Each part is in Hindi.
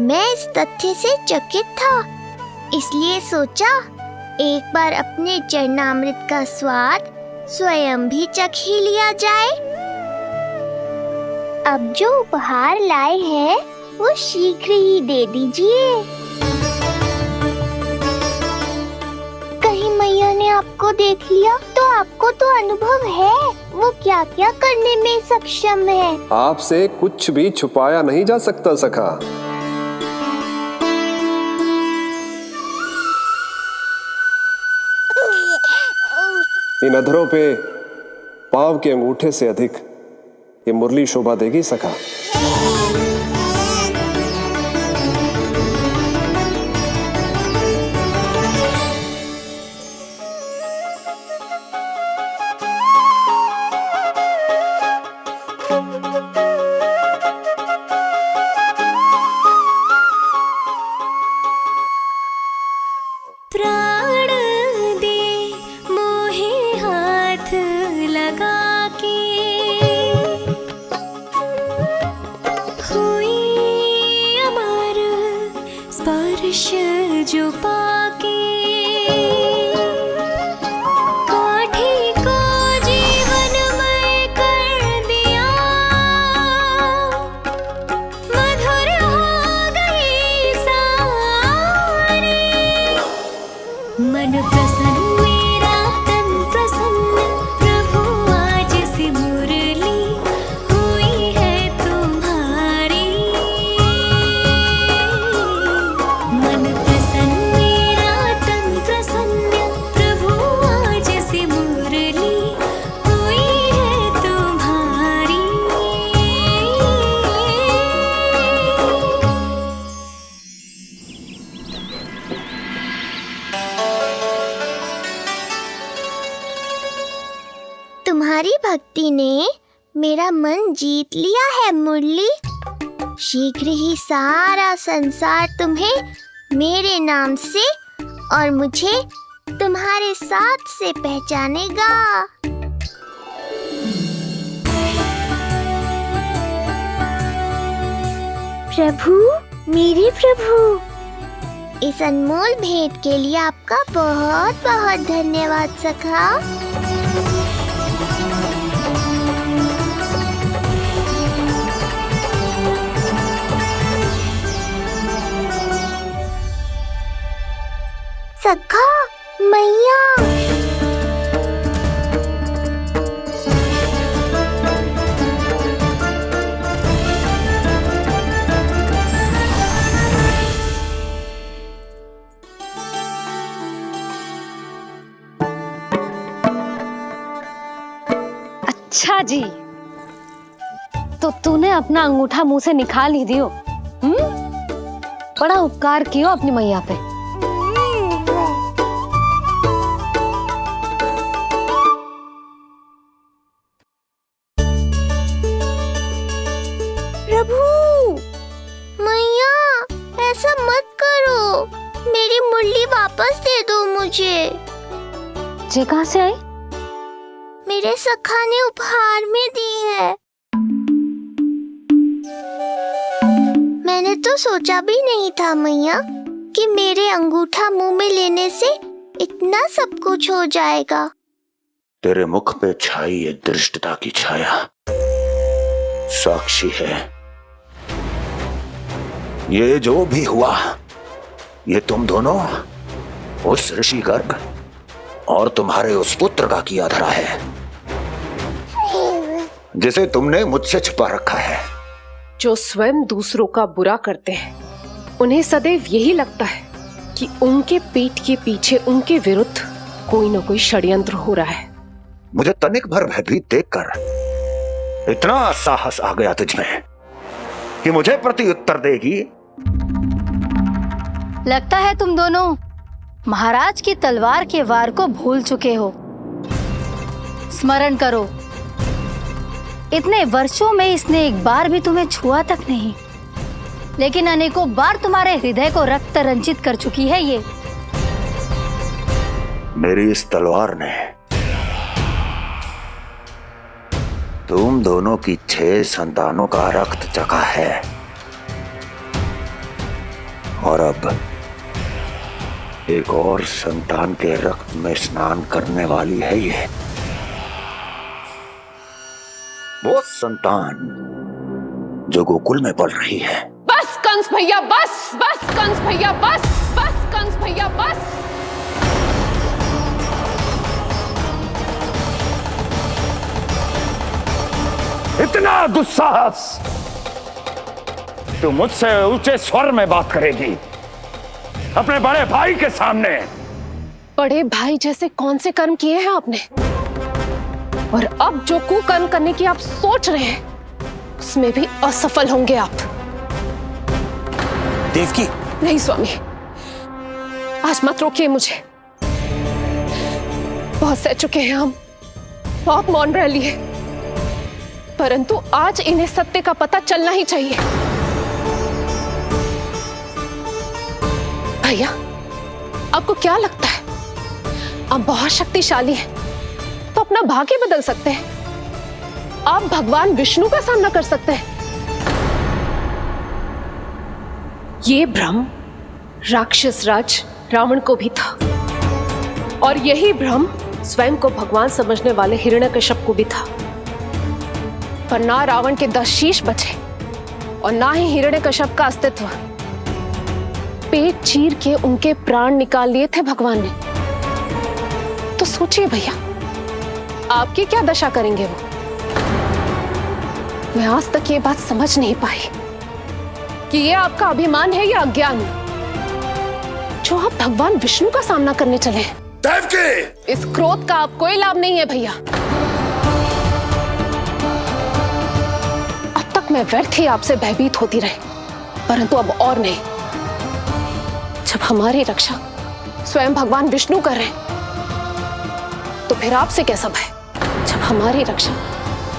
मैं इस तथ्य से चकित था, इसलिए सोचा एक बार अपने चरणामृत का स्वाद स्वयं भी चख ही लिया जाए। अब जो उपहार लाए हैं वो शीघ्र ही दे दीजिए। कहीं मैया ने आपको देख लिया तो आपको तो अनुभव है वो क्या क्या करने में सक्षम है। आपसे कुछ भी छुपाया नहीं जा सकता सखा। इन अधरों पे पांव के अंगूठे से अधिक ये मुरली शोभा देगी सखा। जो पाके काठी को जीवनमय कर दिया, मधुर हो गई सारी। मन प्रसन्न मेरा तन प्रसन्न, प्रभु आज से मुरली हुई है तुम्हारी। मन तुम्हारी भक्ति ने मेरा मन जीत लिया है मुरली। शीघ्र ही सारा संसार तुम्हें मेरे नाम से और मुझे तुम्हारे साथ से पहचानेगा। प्रभु, मेरे प्रभु, इस अनमोल भेंट के लिए आपका बहुत बहुत धन्यवाद सखा। सखा, मैया, अच्छा जी, तो तूने अपना अंगूठा मुंह से निकाल ही दियो। बड़ा उपकार कियो अपनी मैया पे। प्रभु, मैया, ऐसा मत करो, मेरी मुरली वापस दे दो मुझे। ये कहाँ से आई? मेरे सखा ने उपहार में दी है। मैंने तो सोचा भी नहीं था मैया कि मेरे अंगूठा मुंह में लेने से इतना सब कुछ हो जाएगा। तेरे मुख पे छाई ये दृष्टता की छाया साक्षी है। ये जो भी हुआ, ये तुम दोनों, उस ऋषि गर्ग और तुम्हारे उस पुत्र का किया धरा है, जिसे तुमने मुझसे छुपा रखा है। जो स्वयं दूसरों का बुरा करते हैं, उन्हें सदैव यही लगता है कि उनके पीठ के पीछे उनके विरुद्ध कोई न कोई षड्यंत्र हो रहा है। मुझे तनिक भर भयभीत देखकर इतना साहस आ गया तुझमें कि मुझे प्रत्युत्तर देगी। लगता है तुम दोनों महाराज की तलवार के वार को भूल चुके हो। स्मरण करो, इतने वर्षों में इसने एक बार भी तुम्हें छुआ तक नहीं, लेकिन अनेकों बार तुम्हारे हृदय को रक्त रंजित कर चुकी है ये। मेरी इस तलवार ने तुम दोनों की 6 संतानों का रक्त चखा है। और अब एक और संतान के रक्त में स्नान करने वाली है ये, वो संतान जो गोकुल में पल रही है। बस कंस भैया बस, बस कंस भैया बस, बस कंस भैया बस। इतना दुस्साहस, तू मुझसे ऊंचे स्वर में बात करेगी अपने बड़े भाई के सामने? बड़े भाई जैसे कौन से कर्म किए हैं आपने, और अब जो कुकर्म करने की आप सोच रहे हैं उसमें भी असफल होंगे आप। देवकी, नहीं स्वामी, आज मत रोकिए मुझे। बहुत सह चुके हैं हम, आप मौन रह लिए, परंतु आज इन्हें सत्य का पता चलना ही चाहिए। भैया, आपको क्या लगता है आप बहुत शक्तिशाली हैं, तो अपना भाग्य बदल सकते हैं? आप भगवान विष्णु का सामना कर सकते हैं। ये भ्रम राक्षस राज रावण को भी था, और यही भ्रम स्वयं को भगवान समझने वाले हिरण्यकश्यप को भी था। पर ना रावण के 10 शीश बचे और ना ही हिरण्यकश्यप का अस्तित्व। पेट चीर के उनके प्राण निकाल लिए थे भगवान ने। तो सोचिए भैया, आपकी क्या दशा करेंगे वो? मैं आज तक ये बात समझ नहीं पाई कि ये आपका अभिमान है या अज्ञान, जो आप भगवान विष्णु का सामना करने चले हैं। देवकी! इस क्रोध का आप कोई लाभ नहीं है भैया। अब तक मैं व्यर्थ ही आपसे भयभीत होती रही, परंतु अब और नहीं। जब हमारी रक्षा स्वयं भगवान विष्णु कर रहे हैं, तो फिर आपसे कैसा भय? जब हमारी रक्षा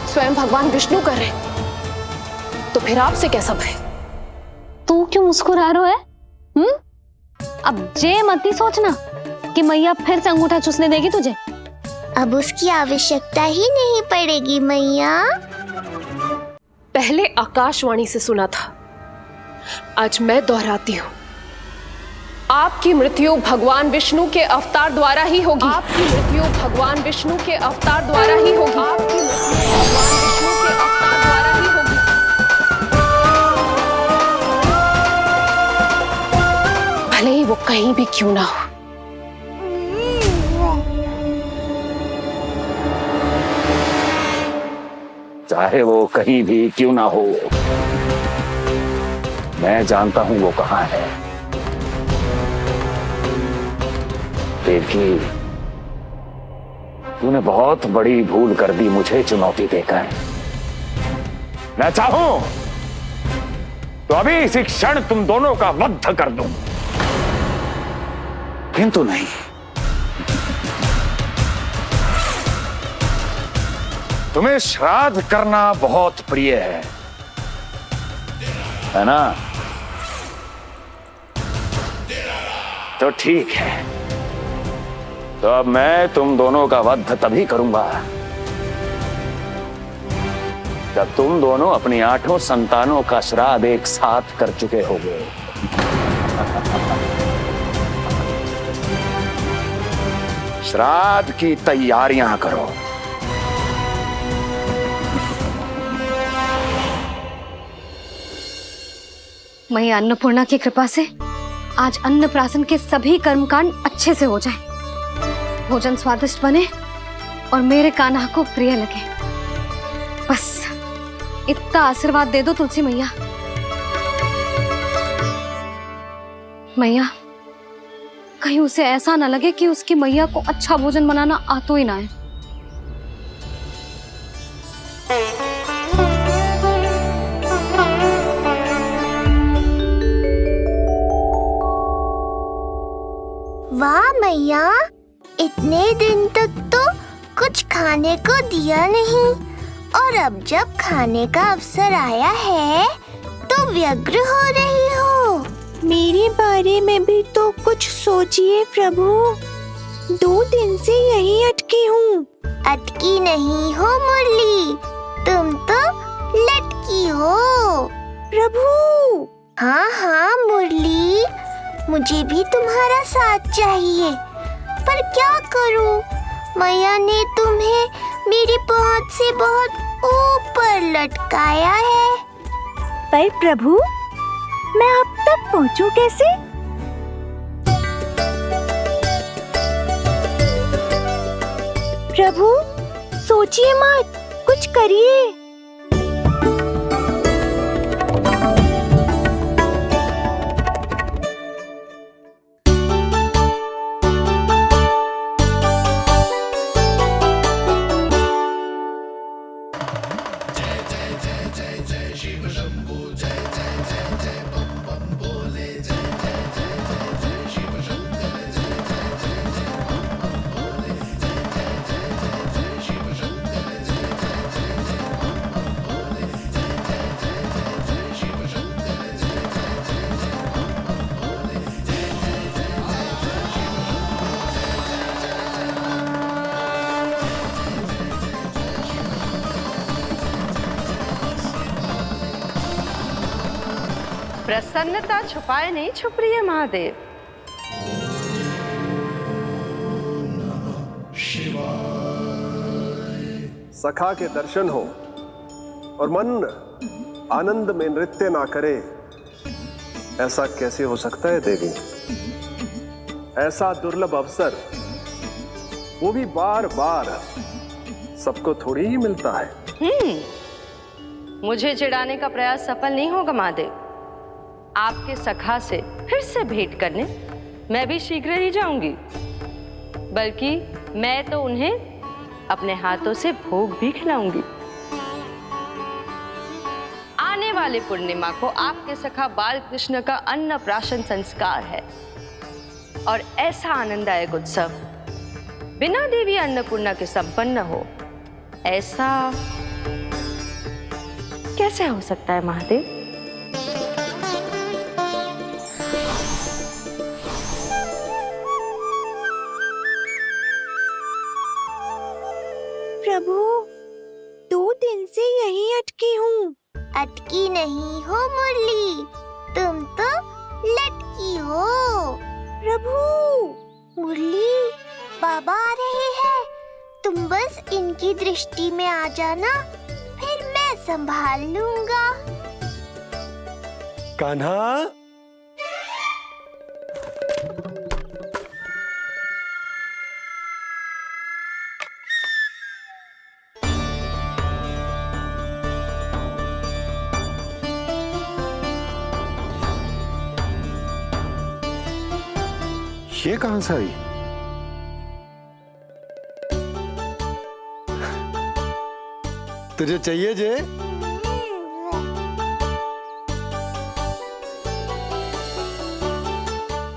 स्वयं भगवान विष्णु कर रहे हैं, तो फिर आपसे कैसा भय? तू क्यों मुस्कुरा रहा है? अब जे मत ही सोचना कि मैया फिर से अंगूठा चूसने देगी तुझे। अब उसकी आवश्यकता ही नहीं पड़ेगी मैया। पहले आकाशवाणी से सुना था, आज मैं दोहराती हूँ। आपकी मृत्यु भगवान विष्णु के अवतार द्वारा ही होगी। आपकी मृत्यु भगवान विष्णु के अवतार द्वारा ही होगी। आपकी मृत्यु भगवान विष्णु के अवतार द्वारा ही होगी। भले ही वो कहीं भी क्यों ना हो। चाहे वो कहीं भी क्यों ना हो, मैं जानता हूं वो कहां है। देवकी, तूने बहुत बड़ी भूल कर दी मुझे चुनौती देकर। मैं चाहूं तो अभी इसी क्षण तुम दोनों का वध कर दूं, किंतु नहीं। तुम्हें श्राद्ध करना बहुत प्रिय है ना? तो ठीक है, तो अब मैं तुम दोनों का वध तभी करूंगा जब तुम दोनों अपनी 8 संतानों का श्राद्ध एक साथ कर चुके होगे। श्राद्ध की तैयारियां करो। मैया अन्नपूर्णा की कृपा से आज अन्नप्राशन के सभी कर्मकांड अच्छे से हो जाए, भोजन स्वादिष्ट बने और मेरे कान्हा को प्रिय लगे। बस इतना आशीर्वाद दे दो तुलसी मैया। मैया, कहीं उसे ऐसा ना लगे कि उसकी मैया को अच्छा भोजन बनाना आता ही ना है। वाह मैया, इतने दिन तक तो कुछ खाने को दिया नहीं, और अब जब खाने का अवसर आया है तो व्यग्र हो रही हो। मेरे बारे में भी तो कुछ सोचिए प्रभु। 2 दिन से यहीं अटकी हूँ। अटकी नहीं हो मुरली, तुम तो लटकी हो। प्रभु। हाँ हाँ मुरली, मुझे भी तुम्हारा साथ चाहिए, पर क्या करूं? मैया ने तुम्हें मेरी पहुंच से बहुत ऊपर लटकाया है। पर प्रभु, मैं अब तक पहुंचूं कैसे? प्रभु, सोचिए मत, कुछ करिए। प्रसन्नता छुपाए नहीं छुप रही है महादेव। सखा के दर्शन हो और मन आनंद में नृत्य ना करे, ऐसा कैसे हो सकता है देवी? ऐसा दुर्लभ अवसर, वो भी बार बार, सबको थोड़ी ही मिलता है। मुझे चिढ़ाने का प्रयास सफल नहीं होगा महादेव। आपके सखा से फिर से भेंट करने मैं भी शीघ्र ही जाऊंगी, बल्कि मैं तो उन्हें अपने हाथों से भोग भी खिलाऊंगी। आने वाले पूर्णिमा को आपके सखा बाल कृष्ण का अन्नप्राशन संस्कार है, और ऐसा आनंददायक उत्सव बिना देवी अन्नपूर्णा के संपन्न हो, ऐसा कैसे हो सकता है महादेव? प्रभु, 2 दिन से यहीं अटकी हूँ। अटकी नहीं हो मुरली, तुम तो लटकी हो। प्रभु, मुरली, बाबा आ रहे हैं, तुम बस इनकी दृष्टि में आ जाना, फिर मैं संभाल लूंगा। कान्हा, ये कहां से आई? तुझे चाहिए जे?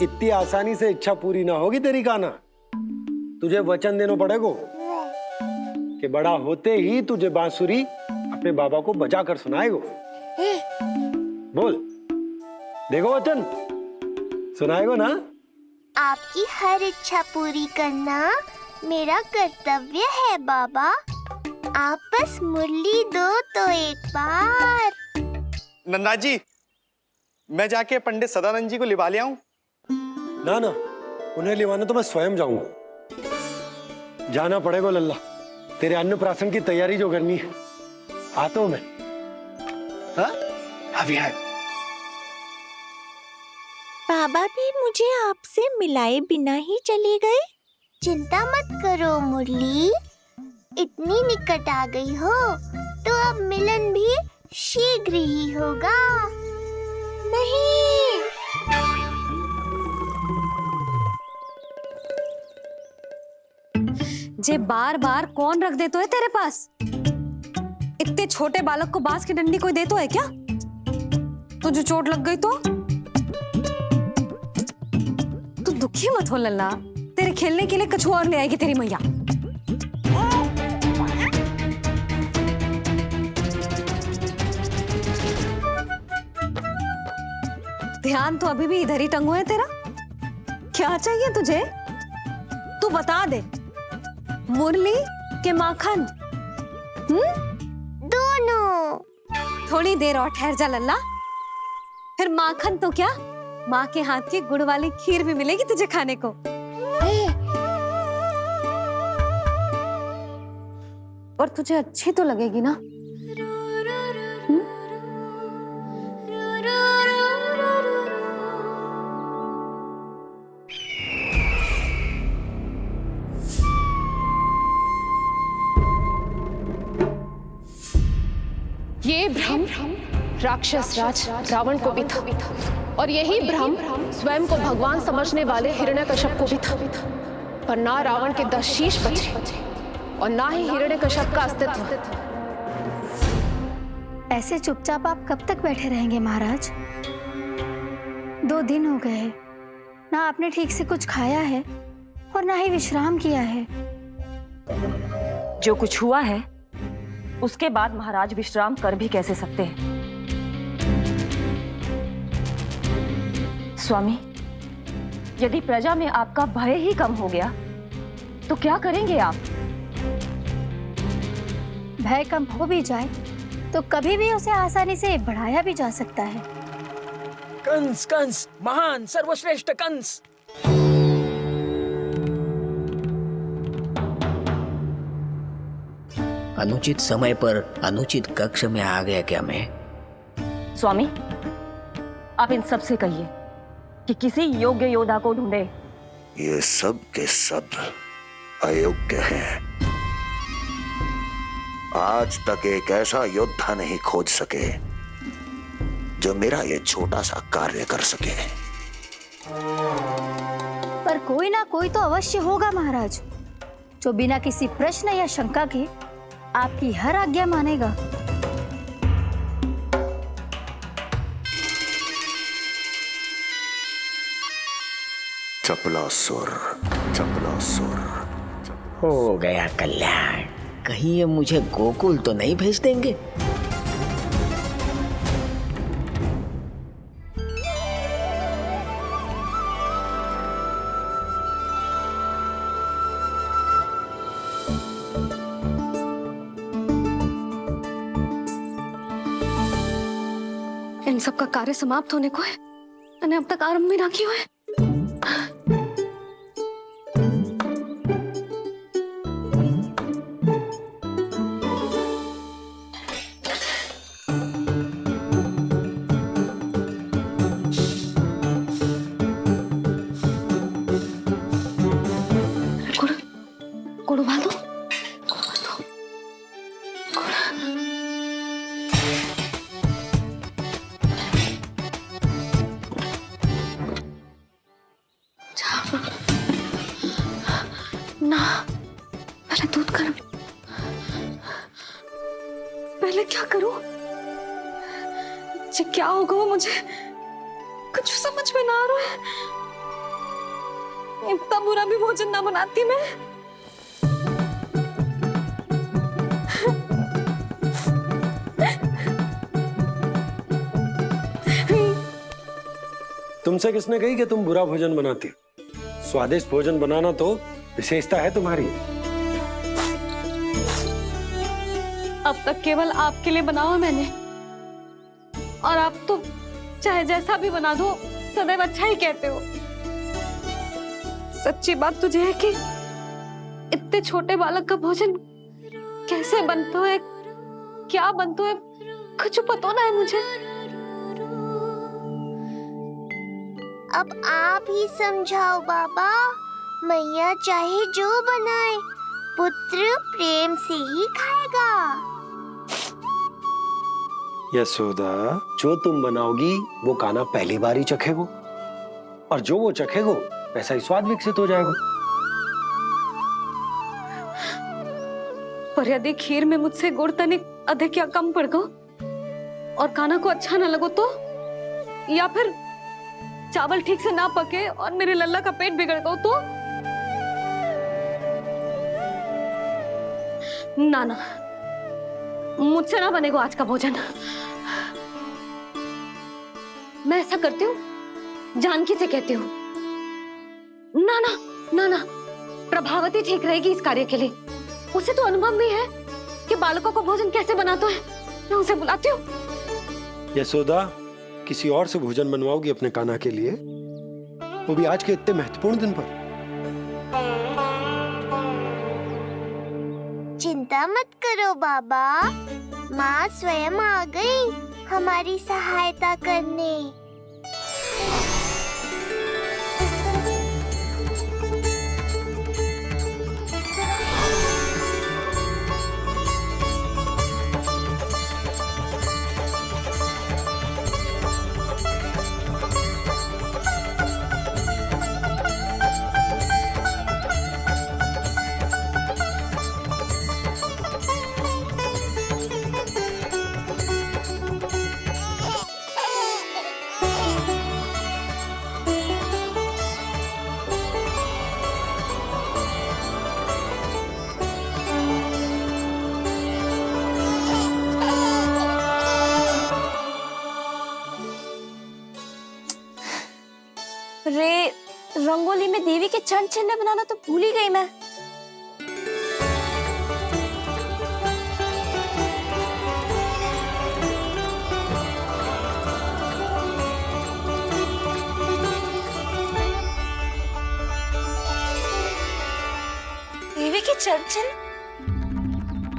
इतनी आसानी से इच्छा पूरी ना होगी तेरी कान्हा। तुझे वचन देना पड़ेगा कि बड़ा होते ही तुझे बांसुरी अपने बाबा को बजा कर सुनाएगो। बोल, देखो वचन सुनाएगो ना? आपकी हर इच्छा पूरी करना मेरा कर्तव्य है बाबा। आप बस मुरली दो तो एक बार। नन्ना जी, मैं जाके पंडित सदानंद जी को लिवा ले आऊं? ना ना, उन्हें लिवाने तो मैं स्वयं जाऊंगा। जाना पड़ेगा लल्ला, तेरे अन्नप्राशन की तैयारी जो करनी है। आता हूं मैं। हाँ? अभी है। बाबा भी मुझे आपसे मिलाए बिना ही चले गए। चिंता मत करो मुरली, इतनी निकट आ गई हो तो अब मिलन भी शीघ्र ही होगा। नहीं, जे बार बार कौन रख दे तो है तेरे पास? इतने छोटे बालक को बांस की डंडी कोई दे तो है क्या? तुझे चोट लग गई तो? तू दुखी मत हो लल्ला, तेरे खेलने के लिए कछुआ और ले आएगी तेरी मैया। ध्यान तो अभी भी इधर ही टंगो है तेरा। क्या चाहिए तुझे? तू बता दे। मुरली के माखन? दोनों। थोड़ी देर और ठहर जा लल्ला, फिर माखन तो क्या माँ के हाथ की गुड़ वाली खीर भी मिलेगी तुझे खाने को। और तुझे अच्छी तो लगेगी ना? ये भ्रम राक्षस राज रावण को भी था और यही भ्रम स्वयं को भगवान समझने वाले हिरण्यकश्यप को भी था। पर ना रावण के 10 शीश बचे और ना ही हिरण्यकश्यप का अस्तित्व। ऐसे चुपचाप आप कब तक बैठे रहेंगे महाराज? 2 दिन हो गए हैं, ना आपने ठीक से कुछ खाया है और ना ही विश्राम किया है। जो कुछ हुआ है उसके बाद महाराज विश्राम कर भी कैसे सकते हैं? स्वामी, यदि प्रजा में आपका भय ही कम हो गया तो क्या करेंगे आप? भय कम हो भी जाए तो कभी भी उसे आसानी से बढ़ाया भी जा सकता है। कंस कंस महान सर्वश्रेष्ठ कंस। अनुचित समय पर अनुचित कक्ष में आ गया क्या मैं? स्वामी, आप इन सब से कहिए कि किसी योग्य योद्धा को ढूंढे। ये सब के सब अयोग्य हैं। आज तक एक ऐसा योद्धा नहीं खोज सके जो मेरा ये छोटा सा कार्य कर सके। पर कोई ना कोई तो अवश्य होगा महाराज, जो बिना किसी प्रश्न या शंका के आपकी हर आज्ञा मानेगा। चपलासुर, चपलासुर। हो गया कल्याण। कहीं ये मुझे गोकुल तो नहीं भेज देंगे? इन सब का कार्य समाप्त होने को है, मैंने अब तक आरंभ भी ना किया है। गुड़ उबाल दो। ना, पहले दूध गर्म। पहले क्या करूं? ये क्या होगा वो मुझे कुछ समझ में ना आ रहा है। इतना बुरा भी भोजन ना बनाती मैं। तुमसे किसने कही कि तुम बुरा भोजन बनाती? स्वादिष्ट भोजन बनाना तो विशेषता है तुम्हारी। अब तक केवल आपके लिए बनाओ मैंने, और आप तो चाहे जैसा भी बना दो सदैव अच्छा ही कहते हो। सच्ची बात तुझे है कि इतने छोटे बालक का भोजन कैसे बनता है, क्या बनता है, कुछ पता ना है मुझे। अब आप ही समझाओ बाबा। मैया चाहे जो बनाए, पुत्र प्रेम से ही खाएगा। यशोदा, जो तुम बनाओगी वो कान्हा पहली बार ही चखेगो, और जो वो चखेगो वैसा ही स्वाद विकसित हो जाएगा। पर यदि खीर में मुझसे गुड़ तनिक अधिक या कम पड़ गो और कान्हा को अच्छा न लगो तो, या फिर चावल ठीक से ना पके और मेरे लल्ला का पेट बिगड़ गो तो? ना ना, मुझसे ना बनेगा आज का भोजन। मैं ऐसा करती हूँ, जानकी से कहती हूँ। ना ना ना ना, प्रभावती ठीक रहेगी इस कार्य के लिए। उसे तो अनुभव भी है कि बालकों को भोजन कैसे बनाता है। मैं उसे बुलाती हूँ। यशोदा, किसी और से भोजन बनवाओगी अपने कान्हा के लिए, वो भी आज के इतने महत्वपूर्ण दिन पर? चिंता मत करो बाबा, माँ स्वयं आ गई हमारी सहायता करने। रे, रंगोली में देवी के चरण चिन्ह बनाना तो भूल ही गई मैं। देवी के चरण चिन्ह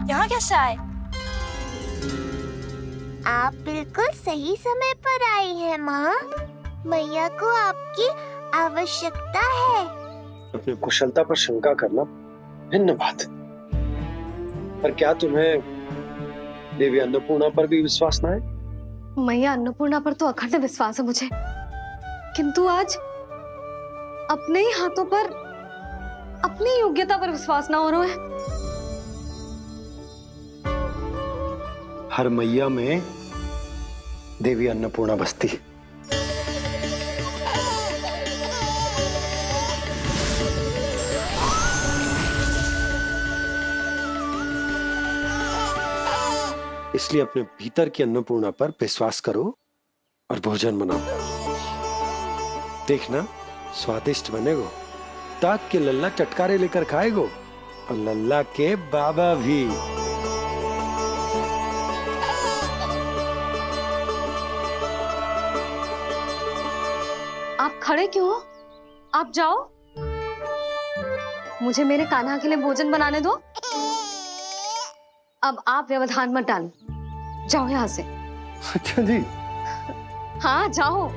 यहाँ कैसे आए? आप बिल्कुल सही समय पर आई हैं माँ। मैया को आपकी आवश्यकता है। अपनी कुशलता पर शंका करना भिन्न बात है, पर क्या तुम्हें देवी अन्नपूर्णा पर भी विश्वास न है? मैया अन्नपूर्णा पर तो अखंड विश्वास है मुझे, किंतु आज अपने ही हाथों पर अपनी योग्यता पर विश्वास ना हो रहा है। हर मैया में देवी अन्नपूर्णा बसती है। इसलिए अपने भीतर की अन्नपूर्णा पर विश्वास करो और भोजन बनाओ। देखना स्वादिष्ट बनेगो, ताक के लल्ला चटकारे लेकर खाएगो और लल्ला के बाबा भी। आप खड़े क्यों हो? आप जाओ, मुझे मेरे कान्हा के लिए भोजन बनाने दो। अब आप व्यवधान मत डालो, जाओ यहाँ से। अच्छा जी। हाँ जाओ।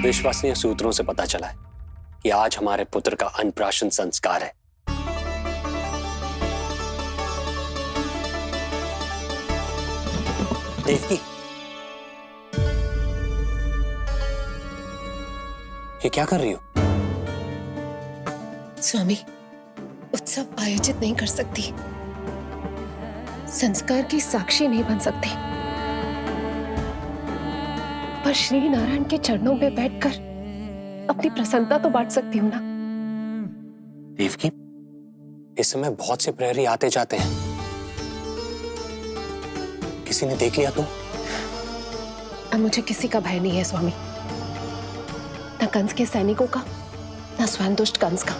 विश्वसनीय सूत्रों से पता चला है कि आज हमारे पुत्र का अन्नप्राशन संस्कार है। देवकी, ये क्या कर रही हो? स्वामी, उत्सव आयोजित नहीं कर सकती, संस्कार की साक्षी नहीं बन सकती, पर श्री नारायण के चरणों में बैठकर अपनी प्रसन्नता तो बांट सकती हूँ ना। देवकी, इस समय बहुत से प्रहरी आते जाते हैं, किसी ने देख लिया तो? अब मुझे किसी का भय नहीं है स्वामी, न कंस के सैनिकों का, न स्वयं दुष्ट कंस का।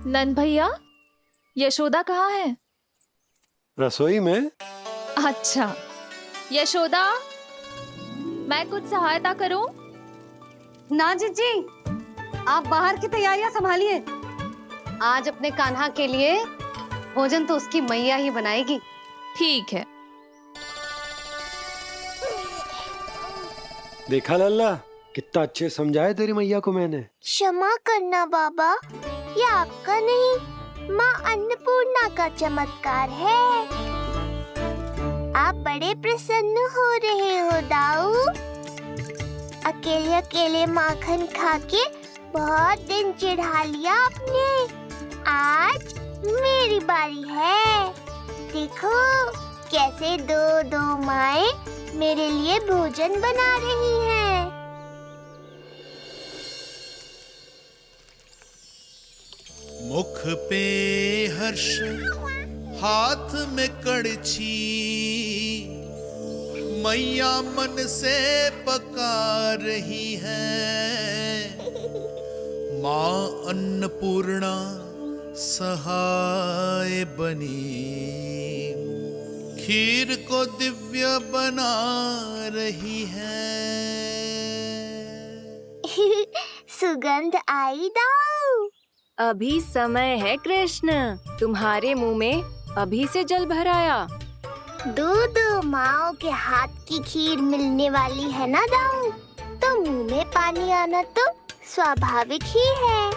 नंद भैया, यशोदा कहाँ है? रसोई में। अच्छा, यशोदा, मैं कुछ सहायता करूं? ना जीजी, आप बाहर की तैयारियां संभालिए। आज अपने कान्हा के लिए भोजन तो उसकी मैया ही बनाएगी। ठीक है। देखा लल्ला, कितना अच्छे समझाया तेरी मैया को मैंने। क्षमा करना बाबा, ये आपका नहीं, माँ अन्नपूर्णा का चमत्कार है। आप बड़े प्रसन्न हो रहे हो दाऊ। अकेले अकेले माखन खा के बहुत दिन चिढ़ा लिया आपने। आज मेरी बारी है। देखो कैसे दो दो माएं मेरे लिए भोजन बना रही हैं। मुख पे हर्ष, हाथ में कड़छी, मैया मन से पका रही है। माँ अन्नपूर्णा सहाय बनी, खीर को दिव्य बना रही है। सुगंध आई दाऊ। अभी समय है कृष्ण, तुम्हारे मुंह में अभी से जल भर आया। दूध माओ के हाथ की खीर मिलने वाली है ना दाऊ, तो मुंह में पानी आना तो स्वाभाविक ही है।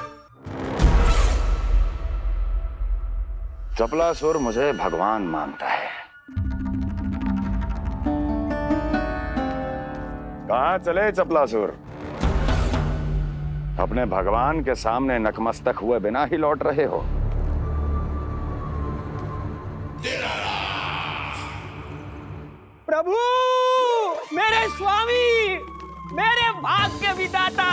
चपलासुर मुझे भगवान मानता है। कहाँ चले चपलासुर? अपने भगवान के सामने नतमस्तक हुए बिना ही लौट रहे हो। प्रभु, मेरे स्वामी, मेरे भाग्य विधाता।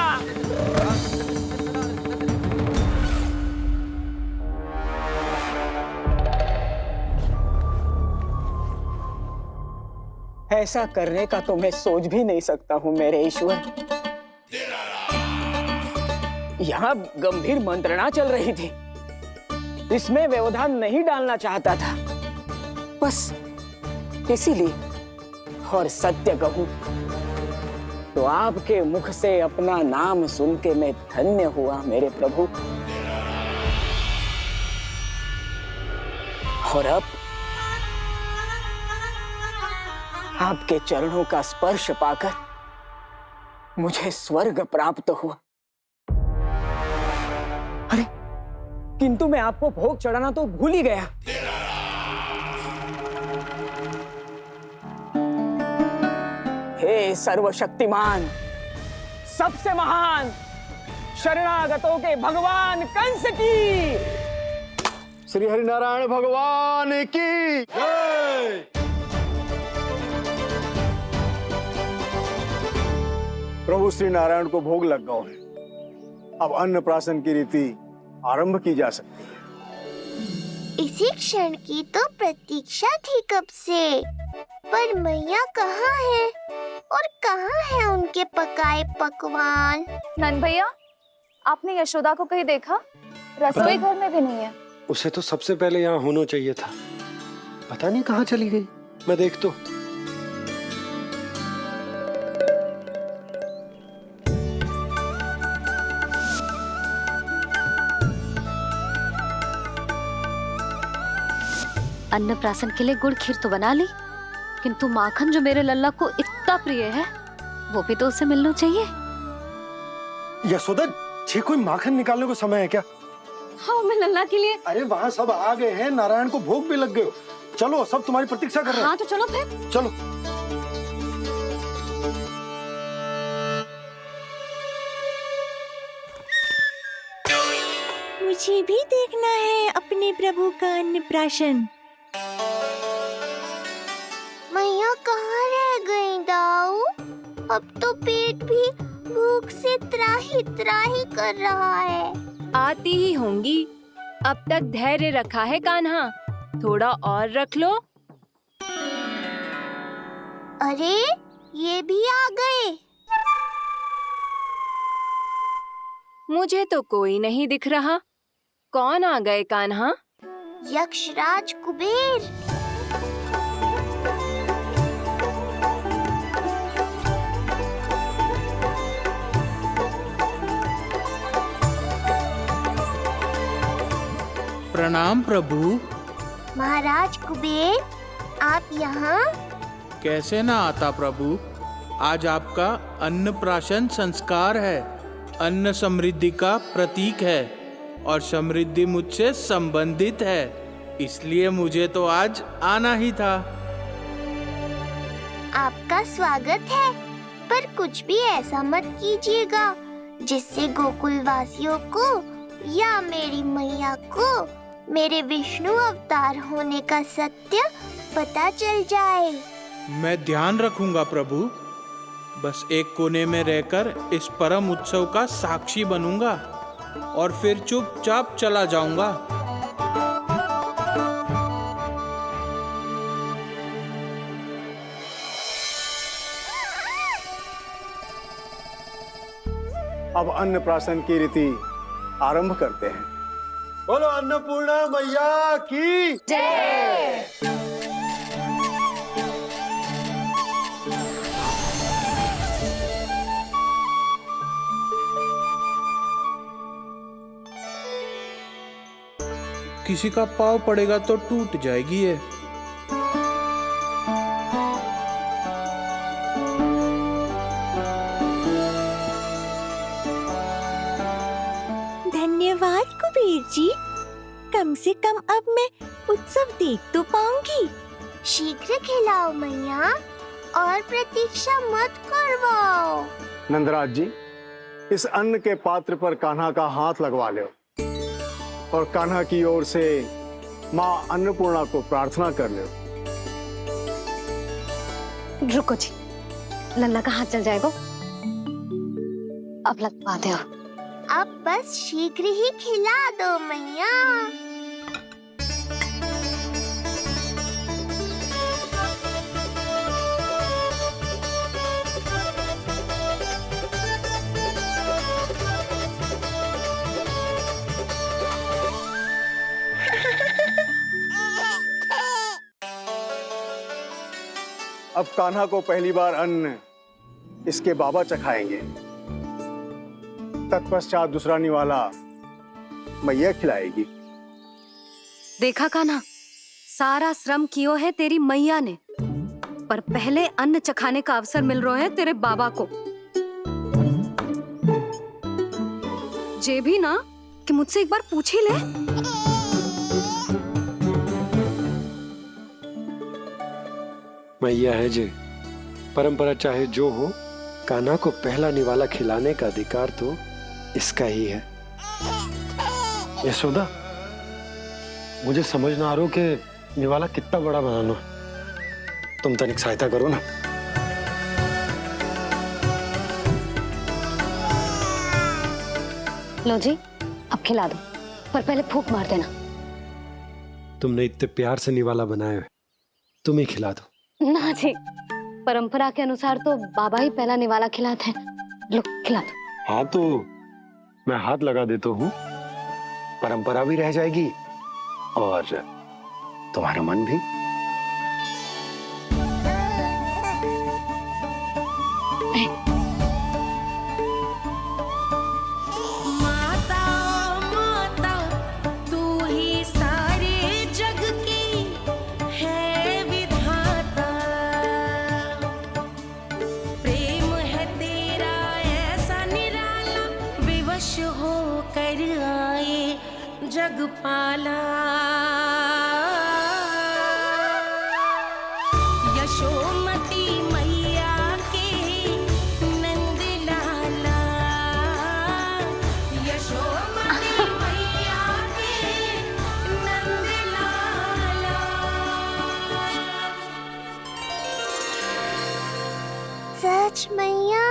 ऐसा करने का तो मैं सोच भी नहीं सकता हूँ मेरे ईश्वर। यहाँ गंभीर मंत्रणा चल रही थी, इसमें व्यवधान नहीं डालना चाहता था, बस इसीलिए। और सत्य कहूं तो आपके मुख से अपना नाम सुन के मैं धन्य हुआ मेरे प्रभु। और अब आपके चरणों का स्पर्श पाकर मुझे स्वर्ग प्राप्त हुआ। अरे किंतु मैं आपको भोग चढ़ाना तो भूल ही गया। हे सर्वशक्तिमान, सबसे महान, शरणागतों के भगवान कंस की, श्री हरिनारायण भगवान की जय। प्रभु श्री नारायण को भोग लग गया है, अब अन्नप्राशन की रीति आरंभ की जा सकती है। इसी क्षण की तो प्रतीक्षा थी कब से, पर मैया कहाँ है और कहाँ है उनके पकाए पकवान? नंद भैया, आपने यशोदा को कहीं देखा? रसोई घर में भी नहीं है। उसे तो सबसे पहले यहाँ होना चाहिए था, पता नहीं कहाँ चली गई। मैं देख तो। अन्नप्राशन के लिए गुड़ खीर तो बना ली, किंतु माखन जो मेरे लल्ला को इतना प्रिय है, वो भी तो उसे मिलना चाहिए। यशोदा जी, कोई माखन निकालने को समय है क्या? हाँ, मैं लल्ला के लिए। अरे वहाँ सब आ गए हैं, नारायण को भोग भी लग गए हो। चलो, सब तुम्हारी प्रतीक्षा कर रहे हैं। हाँ तो चलो फिर। चलो। मुझे भी देखना है अपने प्रभु का अन्नप्राशन। मैया कहाँ रह गई दाऊ? अब तो पेट भी भूख से त्राही त्राही कर रहा है। आती ही होंगी, अब तक धैर्य रखा है कान्हा, थोड़ा और रख लो। अरे ये भी आ गए। मुझे तो कोई नहीं दिख रहा, कौन आ गए कान्हा? यक्षराज कुबेर। प्रणाम प्रभु। महाराज कुबेर, आप यहाँ? कैसे ना आता प्रभु, आज आपका अन्नप्राशन संस्कार है। अन्न समृद्धि का प्रतीक है और समृद्धि मुझसे संबंधित है, इसलिए मुझे तो आज आना ही था। आपका स्वागत है, पर कुछ भी ऐसा मत कीजिएगा जिससे गोकुल वासियों को या मेरी मैया को मेरे विष्णु अवतार होने का सत्य पता चल जाए। मैं ध्यान रखूंगा प्रभु, बस एक कोने में रहकर इस परम उत्सव का साक्षी बनूंगा। और फिर चुपचाप चला जाऊंगा। अब अन्नप्राशन की रीति आरंभ करते हैं। बोलो अन्नपूर्णा मैया की जय। किसी का पाँव पड़ेगा तो टूट जाएगी ये। धन्यवाद कुबेर जी, कम से कम अब मैं उत्सव देख तो पाऊंगी। शीघ्र खिलाओ मैया और प्रतीक्षा मत करवाओ। नंदराज जी, इस अन्न के पात्र पर कान्हा का हाथ लगवा लो और कान्हा की ओर से माँ अन्नपूर्णा को प्रार्थना कर लो। रुको जी, लल्ला का हाथ चल जाएगा, अब लगवा दो। अब बस शीघ्र ही खिला दो मैया। अब कान्हा को पहली बार अन्न इसके बाबा चखाएंगे, तत्पश्चात दूसरा निवाला मैया खिलाएगी। देखा कान्हा, सारा श्रम कियो है तेरी मैया ने, पर पहले अन्न चखाने का अवसर मिल रहा है तेरे बाबा को। जे भी ना कि मुझसे एक बार पूछ ही ले। मैया है जे, परंपरा चाहे जो हो, कान्हा को पहला निवाला खिलाने का अधिकार तो इसका ही है। यशोदा, मुझे समझ ना आ रहा कि निवाला कितना बड़ा बनाना, तुम तनिक सहायता करो ना। लो जी, अब खिला दो, पर पहले फूंक मार देना। तुमने इतने प्यार से निवाला बनाया है, तुम ही खिला दो। ना जी, परंपरा के अनुसार तो बाबा ही पहला निवाला खिलाते हैं। लो खिला दो। हाँ तो मैं हाथ लगा देता हूँ, परंपरा भी रह जाएगी और तुम्हारा मन भी। जगपाला यशोमती मैया के नंद लाला, यशोमती मैया के नंद लाला। सच मैया,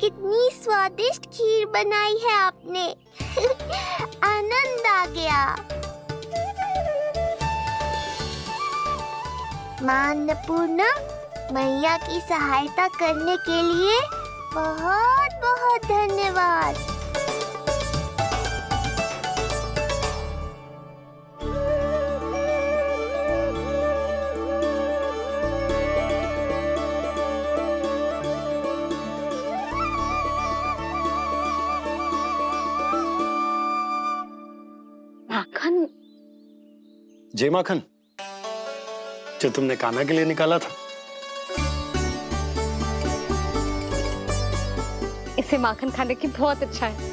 कितनी स्वादिष्ट खीर बनाई है आपने। आनंद आ गया। मां अन्नपूर्णा, मैया की सहायता करने के लिए बहुत बहुत धन्यवाद। माखन? जय माखन, जो तुमने कान्हा के लिए निकाला था। इसे माखन खाने की बहुत अच्छा है।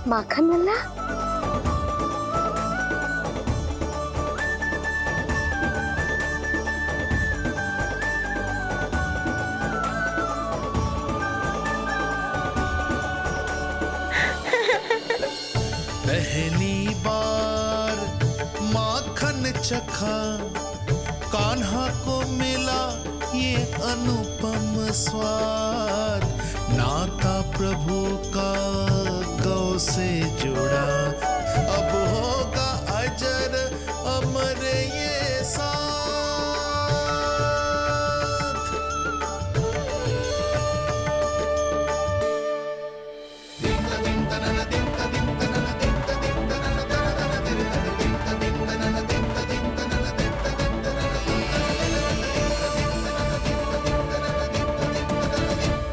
माखन लल्ला, पहली बार माखन चखा, कान्हा को मिला ये अनुपम स्वाद, नाता प्रभु का गौ से जुड़ा, अब होगा अजर अमर ये साथ।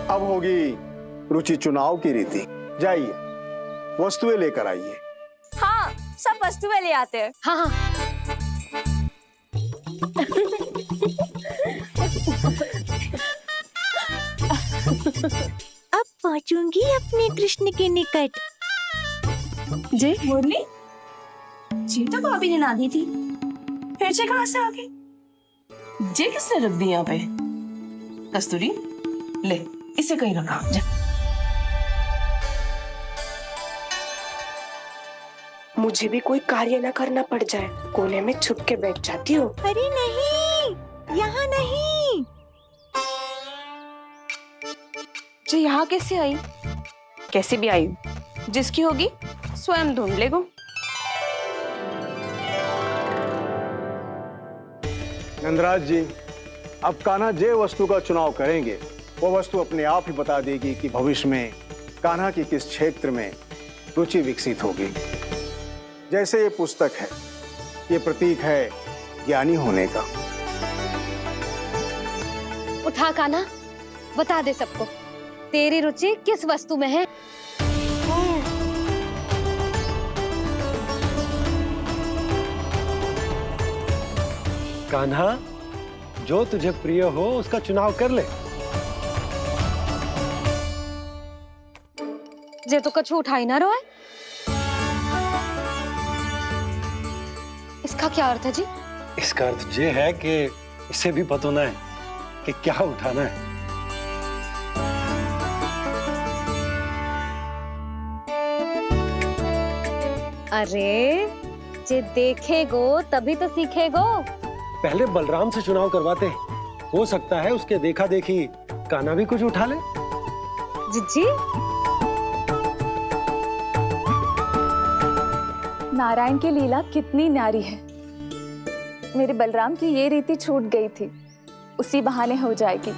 अब होगी रुचि चुनाव की रीति। जाइए, वस्तुएं लेकर आइए। हाँ, सब वस्तुएं ले आते हैं। हाँ हाँ। अब पहुंचूंगी अपने कृष्ण के निकट। जी मुरली, जी तो भाभी ने ना दी थी, फिर से कहाँ से आ गई? जे किसने रख दी यहाँ पे? कस्तूरी, ले इसे कहीं रखा जा। मुझे भी कोई कार्य न करना पड़ जाए, कोने में छुप के बैठ जाती हो। अरे नहीं, यहाँ नहीं। जी यहाँ कैसे आई? कैसे भी आई, जिसकी होगी स्वयं ढूंढ लेगो। नंदराज जी, अब कान्हा जे वस्तु का चुनाव करेंगे वो वस्तु अपने आप ही बता देगी कि भविष्य में कान्हा की किस क्षेत्र में रुचि विकसित होगी। जैसे ये पुस्तक है, ये प्रतीक है ज्ञानी होने का। उठा कान्हा, बता दे सबको तेरी रुचि किस वस्तु में है। कान्हा, जो तुझे प्रिय हो उसका चुनाव कर ले। जे तो कछु उठाई ना रहा है। इसका क्या अर्थ है जी? इसका अर्थ ये है कि इसे भी पता होना है कि क्या उठाना है। अरे जे देखेगो तभी तो सीखेगो। पहले बलराम से चुनाव करवाते हैं, हो सकता है उसके देखा देखी कान्हा भी कुछ उठा ले। जिज्जी, नारायण की लीला कितनी न्यारी है। मेरे बलराम की ये रीति छूट गई थी, उसी बहाने हो जाएगी।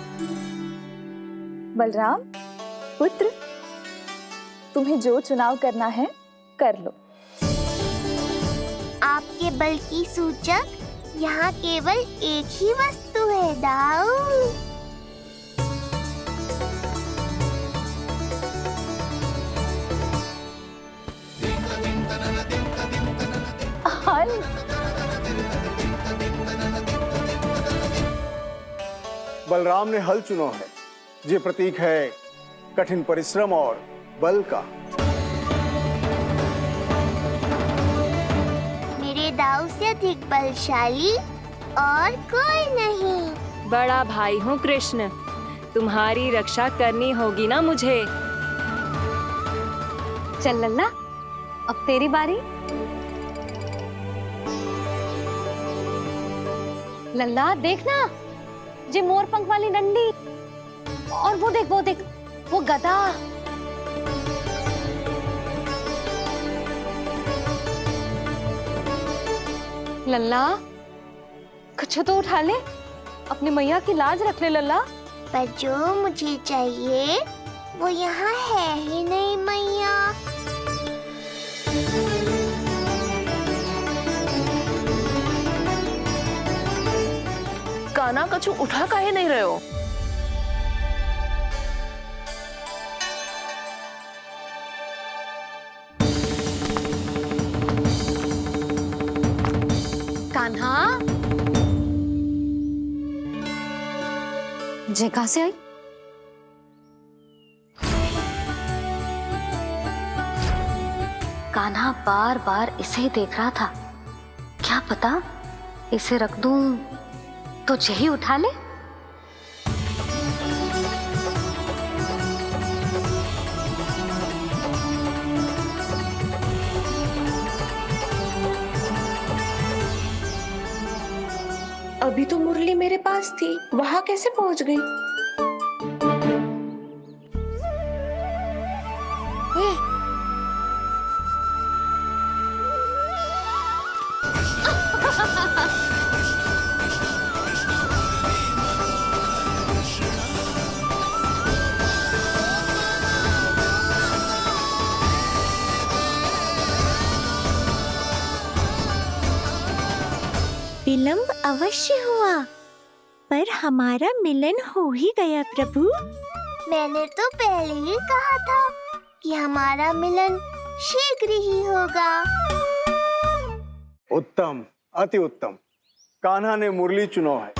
बलराम पुत्र, तुम्हें जो चुनाव करना है कर लो। आपके बल की सूचक यहाँ केवल एक ही वस्तु है दाऊ। हल। बलराम ने हल चुना है, ये प्रतीक है कठिन परिश्रम और बल का। मेरे दाऊ से अधिक बलशाली और कोई नहीं। बड़ा भाई हूँ कृष्ण, तुम्हारी रक्षा करनी होगी ना मुझे। चल लल्ला, अब तेरी बारी। लल्ला देखना, जे मोर पंख वाली डंडी, और वो देख वो गदा। लल्ला कुछ तो उठा ले, अपनी मैया की लाज रख ले लल्ला। पर जो मुझे चाहिए वो यहाँ है ही नहीं मैया। कान्हा कछु उठा काहे नहीं रहे हो? कान्हा, जगह से आई। कान्हा बार बार इसे ही देख रहा था, क्या पता इसे रख दूं तो यही उठा ले। अब अभी तो मुरली मेरे पास थी, वहां कैसे पहुंच गई? विलंब अवश्य हुआ, पर हमारा मिलन हो ही गया प्रभु। मैंने तो पहले ही कहा था कि हमारा मिलन शीघ्र ही होगा। उत्तम, अति उत्तम। कान्हा ने मुरली चुना है,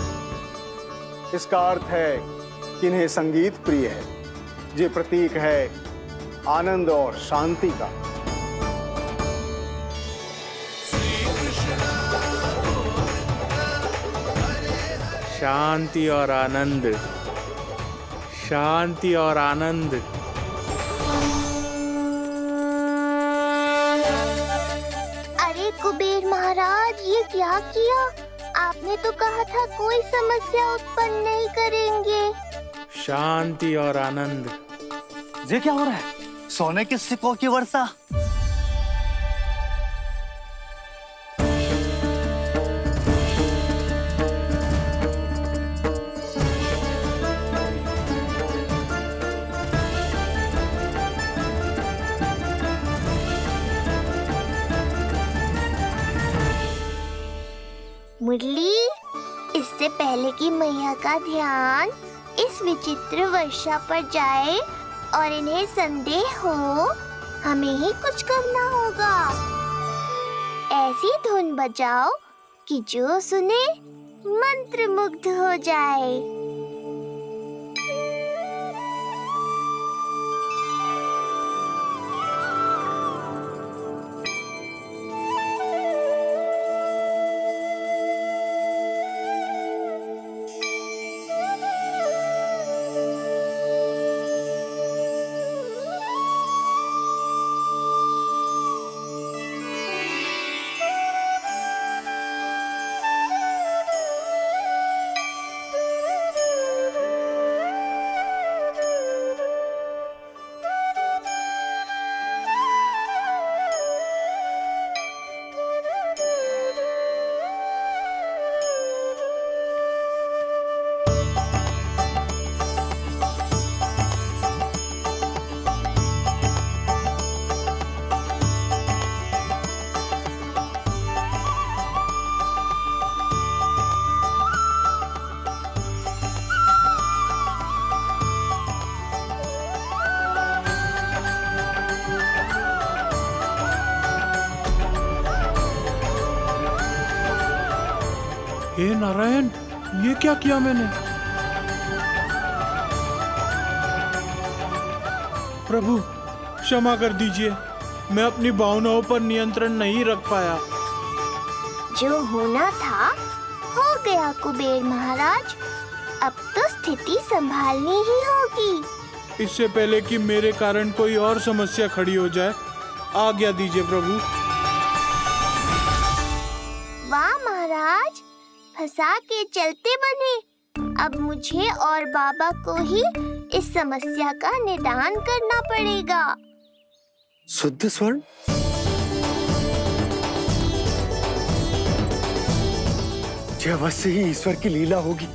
इसका अर्थ है कि इन्हें संगीत प्रिय है। ये प्रतीक है आनंद और शांति का। शांति और आनंद, शांति और आनंद। अरे कुबेर महाराज, ये क्या किया? आपने तो कहा था कोई समस्या उत्पन्न नहीं करेंगे। शांति और आनंद। ये क्या हो रहा है? सोने के सिक्कों की वर्षा। मुरली, इससे पहले कि मैया का ध्यान इस विचित्र वर्षा पर जाए और इन्हें संदेह हो, हमें ही कुछ करना होगा। ऐसी धुन बजाओ कि जो सुने मंत्रमुग्ध हो जाए। हे नारायण, ये क्या किया मैंने? प्रभु क्षमा कर दीजिए, मैं अपनी भावनाओं पर नियंत्रण नहीं रख पाया। जो होना था हो गया कुबेर महाराज, अब तो स्थिति संभालनी ही होगी। इससे पहले कि मेरे कारण कोई और समस्या खड़ी हो जाए, आज्ञा दीजिए प्रभु। वाह महाराज, फंसा के चलते बने। अब मुझे और बाबा को ही इस समस्या का निदान करना पड़ेगा। शुद्ध स्वर्ण? यह अवश्य ही ईश्वर की लीला होगी।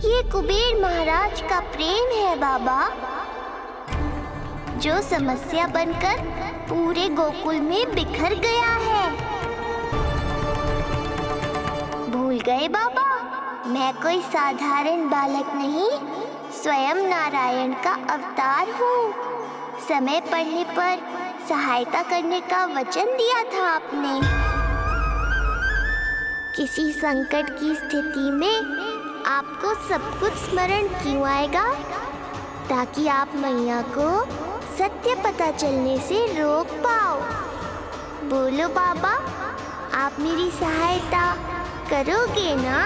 ये कुबेर महाराज का प्रेम है बाबा, जो समस्या बनकर पूरे गोकुल में बिखर गया है। भूल गए बाबा, मैं कोई साधारण बालक नहीं, स्वयं नारायण का अवतार हूँ। समय पड़ने पर सहायता करने का वचन दिया था आपने। किसी संकट की स्थिति में आपको सब कुछ स्मरण क्यों आएगा? ताकि आप मैया को सत्य पता चलने से रोक पाओ। बोलो बाबा, आप मेरी सहायता करोगे ना?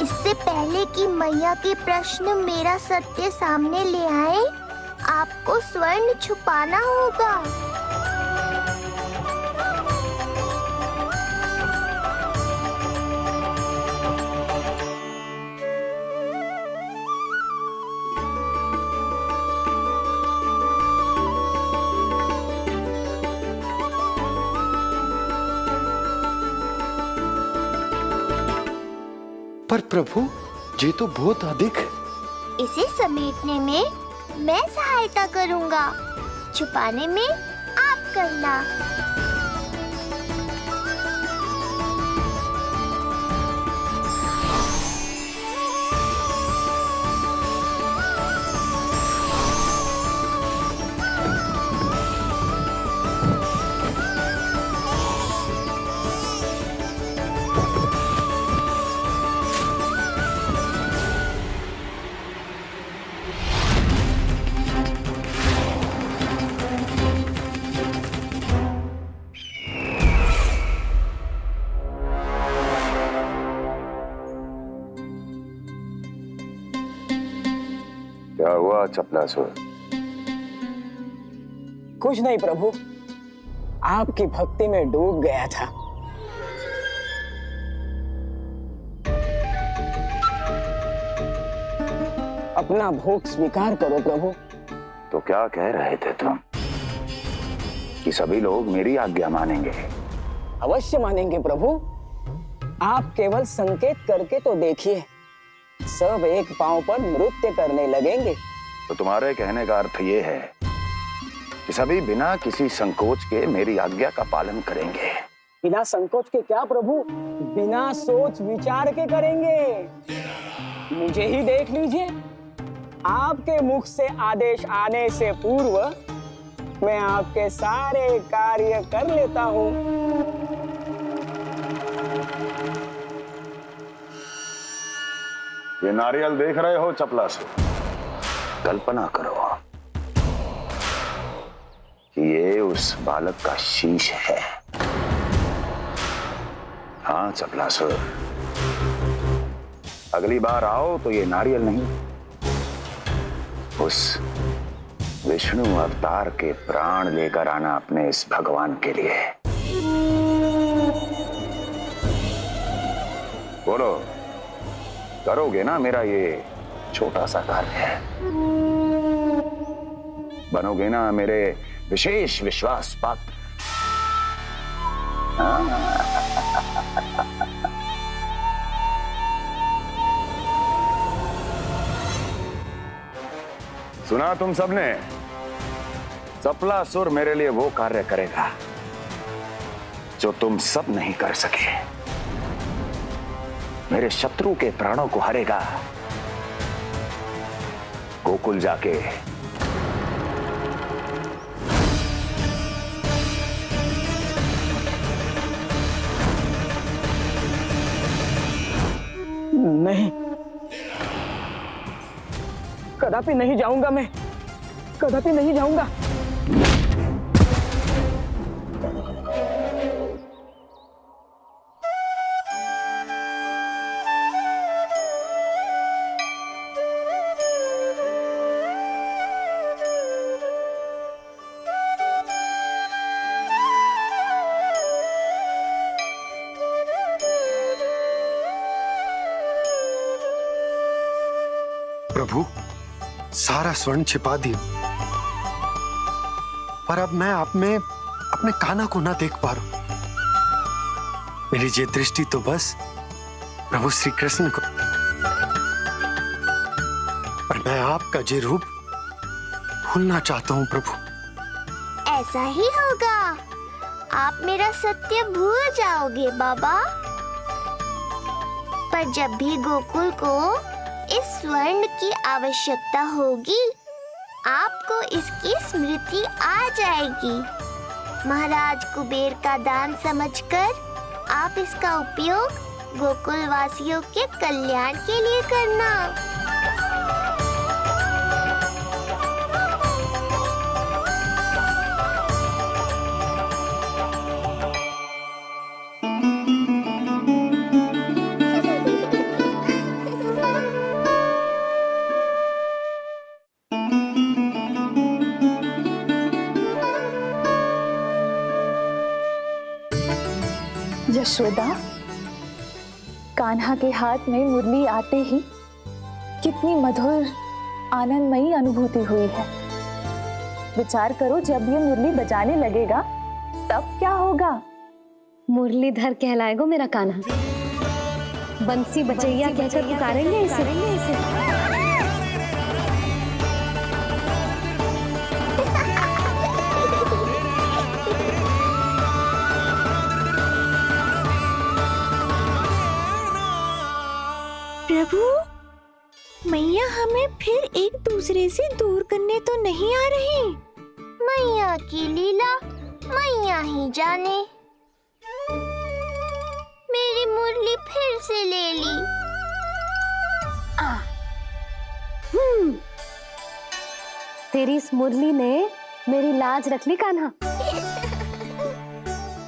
इससे पहले कि मैया के प्रश्न मेरा सत्य सामने ले आए, आपको स्वर्ण छुपाना होगा। पर प्रभु, ये तो बहुत अधिक। इसे समेटने में मैं सहायता करूंगा, छुपाने में आप करना। क्या हुआ चपलासुर? कुछ नहीं प्रभु, आपकी भक्ति में डूब गया था। अपना भोग स्वीकार करो प्रभु। तो क्या कह रहे थे तुम कि सभी लोग मेरी आज्ञा मानेंगे? अवश्य मानेंगे प्रभु। आप केवल संकेत करके तो देखिए, सब एक पांव पर नृत्य करने लगेंगे। तो तुम्हारे कहने का अर्थ ये है कि सभी बिना किसी संकोच के मेरी आज्ञा का पालन करेंगे? बिना संकोच के क्या प्रभु, बिना सोच विचार के करेंगे। मुझे ही देख लीजिए, आपके मुख से आदेश आने से पूर्व मैं आपके सारे कार्य कर लेता हूँ। ये नारियल देख रहे हो चपलासुर? कल्पना करो कि ये उस बालक का शीश है। हाँ चपलासुर, अगली बार आओ तो ये नारियल नहीं, उस विष्णु अवतार के प्राण लेकर आना अपने इस भगवान के लिए। बोलो, करोगे ना मेरा ये छोटा सा कार्य? बनोगे ना मेरे विशेष विश्वास पात्र? सुना तुम सबने? चपलासुर मेरे लिए वो कार्य करेगा जो तुम सब नहीं कर सके। मेरे शत्रु के प्राणों को हरेगा। गोकुल जाके नहीं, कदापि नहीं जाऊंगा मैं, कदापि नहीं जाऊंगा। प्रभु, सारा स्वर्ण छिपा दिया, पर अब मैं आप में अपने कान्हा को ना देख पा रहा हूं। मेरी ये दृष्टि तो बस प्रभु श्री कृष्ण को, पर मैं आपका ये रूप भूलना चाहता हूं प्रभु। ऐसा ही होगा, आप मेरा सत्य भूल जाओगे बाबा। पर जब भी गोकुल को इस स्वर्ण की आवश्यकता होगी, आपको इसकी स्मृति आ जाएगी। महाराज कुबेर का दान समझकर आप इसका उपयोग गोकुल वासियों के कल्याण के लिए करना। यशोदा, कान्हा के हाथ में मुरली आते ही कितनी मधुर आनंदमयी अनुभूति हुई है। विचार करो, जब ये मुरली बजाने लगेगा तब क्या होगा? मुरलीधर कहलाएगा मेरा कान्हा। बंसी बजैया कहकर पुकारेंगे इसे। प्रभु, मैया हमें फिर एक दूसरे से दूर करने तो नहीं आ रही? मैया की लीला मैया ही जाने। मेरी मुरली फिर से ले ली। तेरी इस मुरली ने मेरी लाज रख ली कान्हा।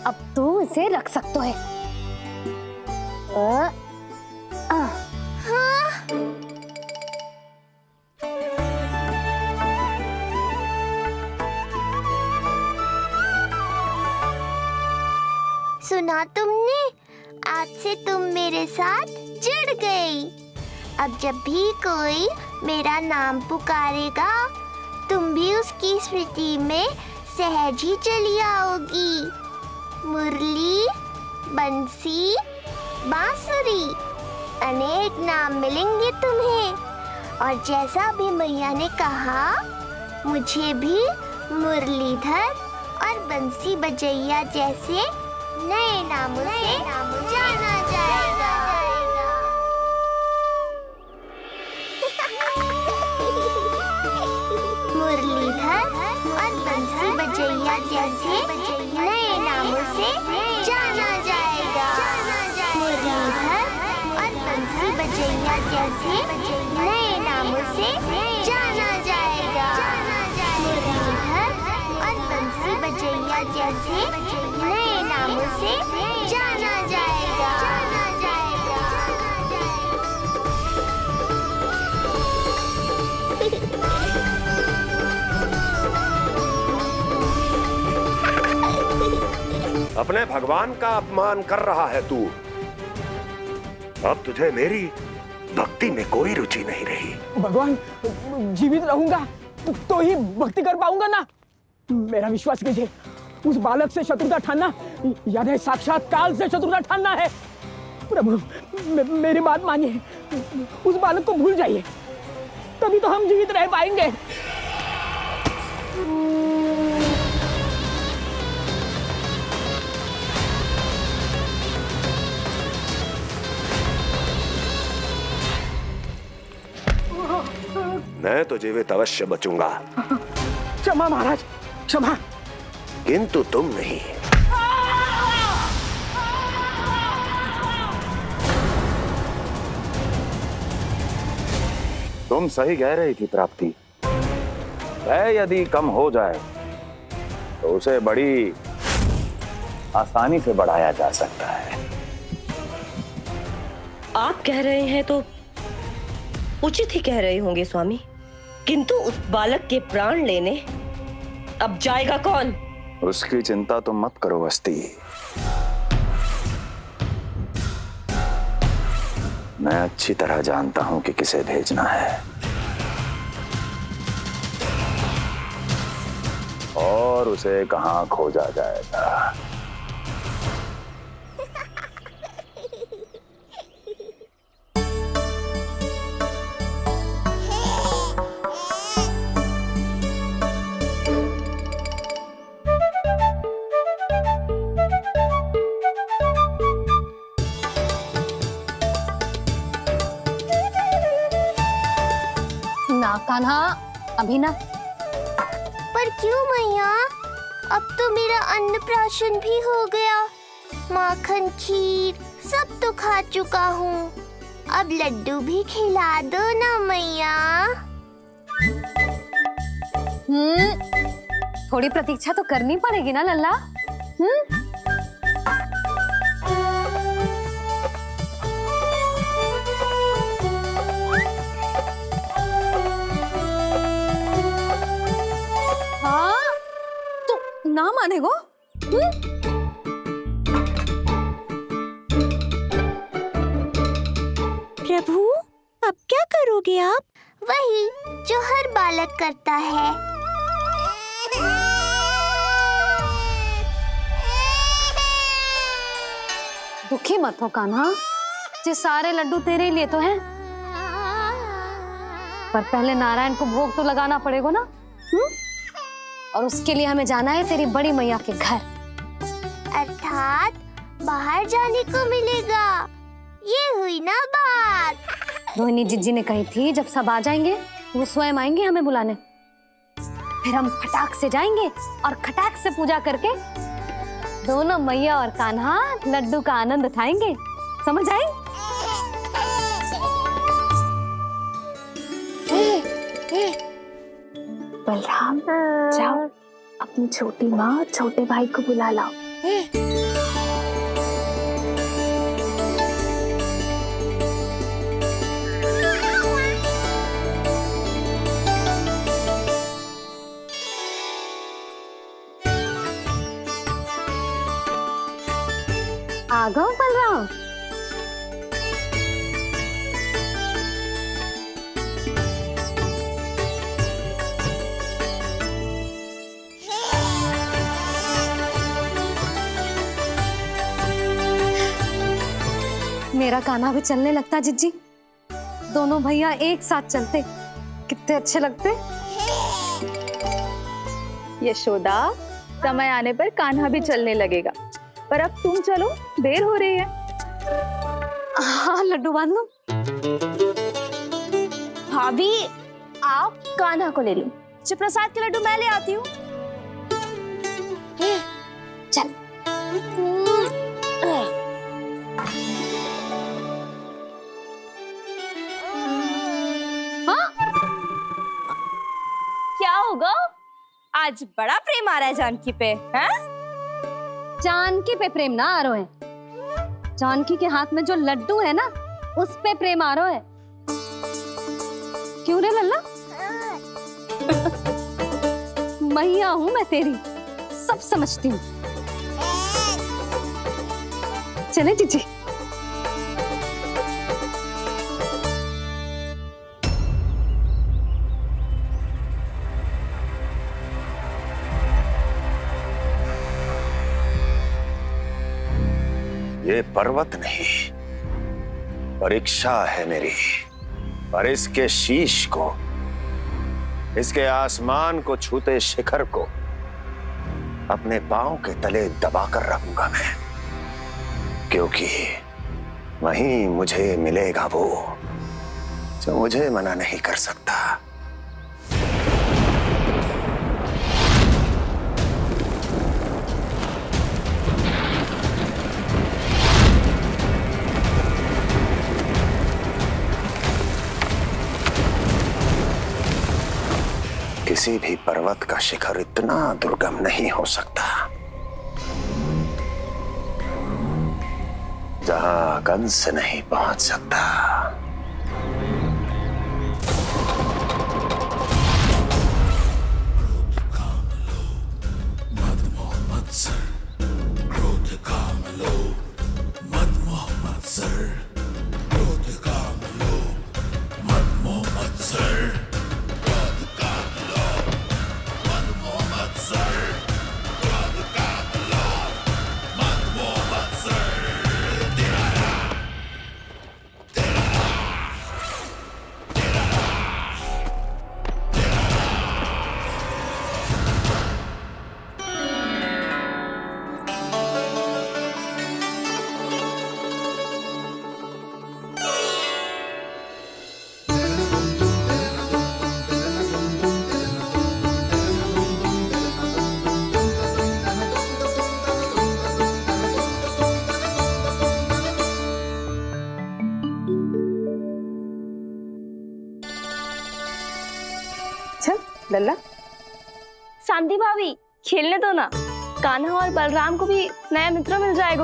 अब तू इसे रख सकता है। सुना तुमने? आज से तुम मेरे साथ जुड़ गई। अब जब भी कोई मेरा नाम पुकारेगा, तुम भी उसकी स्मृति में सहज ही चली आओगी। मुरली, बंसी, बांसुरी, अनेक नाम मिलेंगे तुम्हें। और जैसा भी मैया ने कहा, मुझे भी मुरलीधर और बंसी बजैया जैसे नए नामों से जाना जाएगा। मुरलीधर और बंसी बजैया जैसे नए नामों से जाना जाएगा। मुरलीधर और बंसी बजैया जैसे नए नामों से जाना जाएगा। मुरलीधर और बंसी बजैया जैसे नए नामों से जाना जाएगा। अपने भगवान का अपमान कर रहा है तू। अब तुझे मेरी भक्ति में कोई रुचि नहीं रही। भगवान, जीवित रहूंगा तो ही भक्ति कर पाऊंगा ना। मेरा विश्वास कीजिए, उस बालक से शत्रुता ठानना यानी साक्षात काल से शत्रुता ठानना है। प्रभु, मेरी बात मानिए, उस बालक को भूल जाइए, तभी तो हम जीवित रह पाएंगे। मैं तो जीवित अवश्य बचूंगा। क्षमा महाराज, क्षमा। किंतु तुम नहीं। तुम सही कह रही थी प्राप्ति। भय यदि कम हो जाए तो उसे बड़ी आसानी से बढ़ाया जा सकता है। आप कह रहे हैं तो उचित ही कह रहे होंगे स्वामी, किंतु उस बालक के प्राण लेने अब जाएगा कौन? उसकी चिंता तुम मत करो वस्ती। मैं अच्छी तरह जानता हूं कि किसे भेजना है और उसे कहां खोजा जाएगा। ना कान्हा, अभी ना। पर क्यों मैया? अब तो मेरा अन्नप्राशन भी हो गया। माखन, खीर सब तो खा चुका हूँ। अब लड्डू भी खिला दो ना मैया। थोड़ी प्रतीक्षा तो करनी पड़ेगी ना लल्ला। ना मानेगो? करोगे आप? वही जो हर बालक करता है। दुखी मत हो कान्हा, ये सारे लड्डू तेरे ही लिए तो हैं। पर पहले नारायण को भोग तो लगाना पड़ेगा ना। और उसके लिए हमें जाना है तेरी बड़ी मैया के घर। अर्थात बाहर जाने को मिलेगा, ये हुई ना बात। रोहिणी जिज्जी ने कही थी जब सब आ जाएंगे वो स्वयं आएंगे हमें बुलाने। फिर हम फटाक से जाएंगे और खटाक से पूजा करके दोनों मैया और कान्हा लड्डू का आनंद उठाएंगे। समझ आई? बलराम, जाओ अपनी छोटी माँ और छोटे भाई को बुला लाओ। आ गओ बलराम। मेरा कान्हा भी चलने लगता जिज्जी। दोनों भैया एक साथ चलते कितने अच्छे लगते। यशोदा, समय आने पर कान्हा भी चलने लगेगा, पर अब तुम चलो, देर हो रही है। हाँ, लड्डू बांध लो। भाभी, आप कान्हा को ले लो, प्रसाद के लड्डू मैं ले आती हूँ। चल। क्या होगा? आज बड़ा प्रेम आ रहा है जानकी पे, हैं? जानकी पे प्रेम ना आ रहा है, जानकी के हाथ में जो लड्डू है ना उस पे प्रेम आ रहा है। क्यों रे लल्ला? मैया हूं मैं तेरी, सब समझती हूँ। चले जीजी। ये पर्वत नहीं, परीक्षा है मेरी। पर इसके शीश को, इसके आसमान को छूते शिखर को अपने पांव के तले दबाकर रखूंगा मैं, क्योंकि वहीं मुझे मिलेगा वो जो मुझे मना नहीं कर सकता। किसी भी पर्वत का शिखर इतना दुर्गम नहीं हो सकता जहां कंस नहीं पहुंच सकता। लल्ला, शांति भाभी, खेलने दो ना, कान्हा और बलराम को भी नया मित्र मिल जाएगा।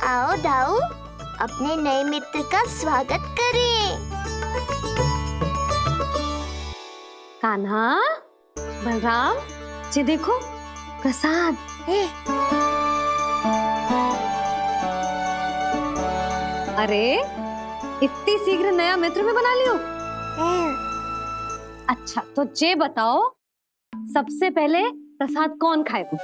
आओ दाऊ, अपने नए मित्र का स्वागत करें। कान्हा, बलराम, ये देखो प्रसाद। अरे इतनी शीघ्र नया मित्र भी बना लियो? अच्छा तो जे बताओ, सबसे पहले प्रसाद कौन खाएगा?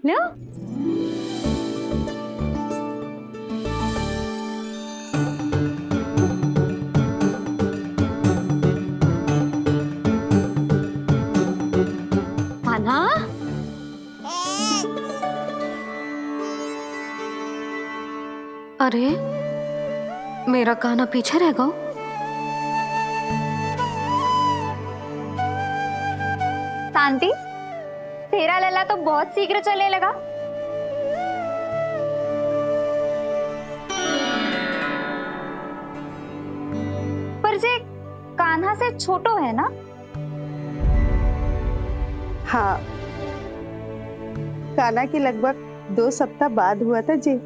लो कान्हा, अरे मेरा कान्हा पीछे रह गया। शांति, तेरा लल्ला तो बहुत शीघ्र चलने लगा। पर जे कान्हा से छोटो है ना? हाँ, कान्हा की लगभग 2 सप्ताह बाद हुआ था जी।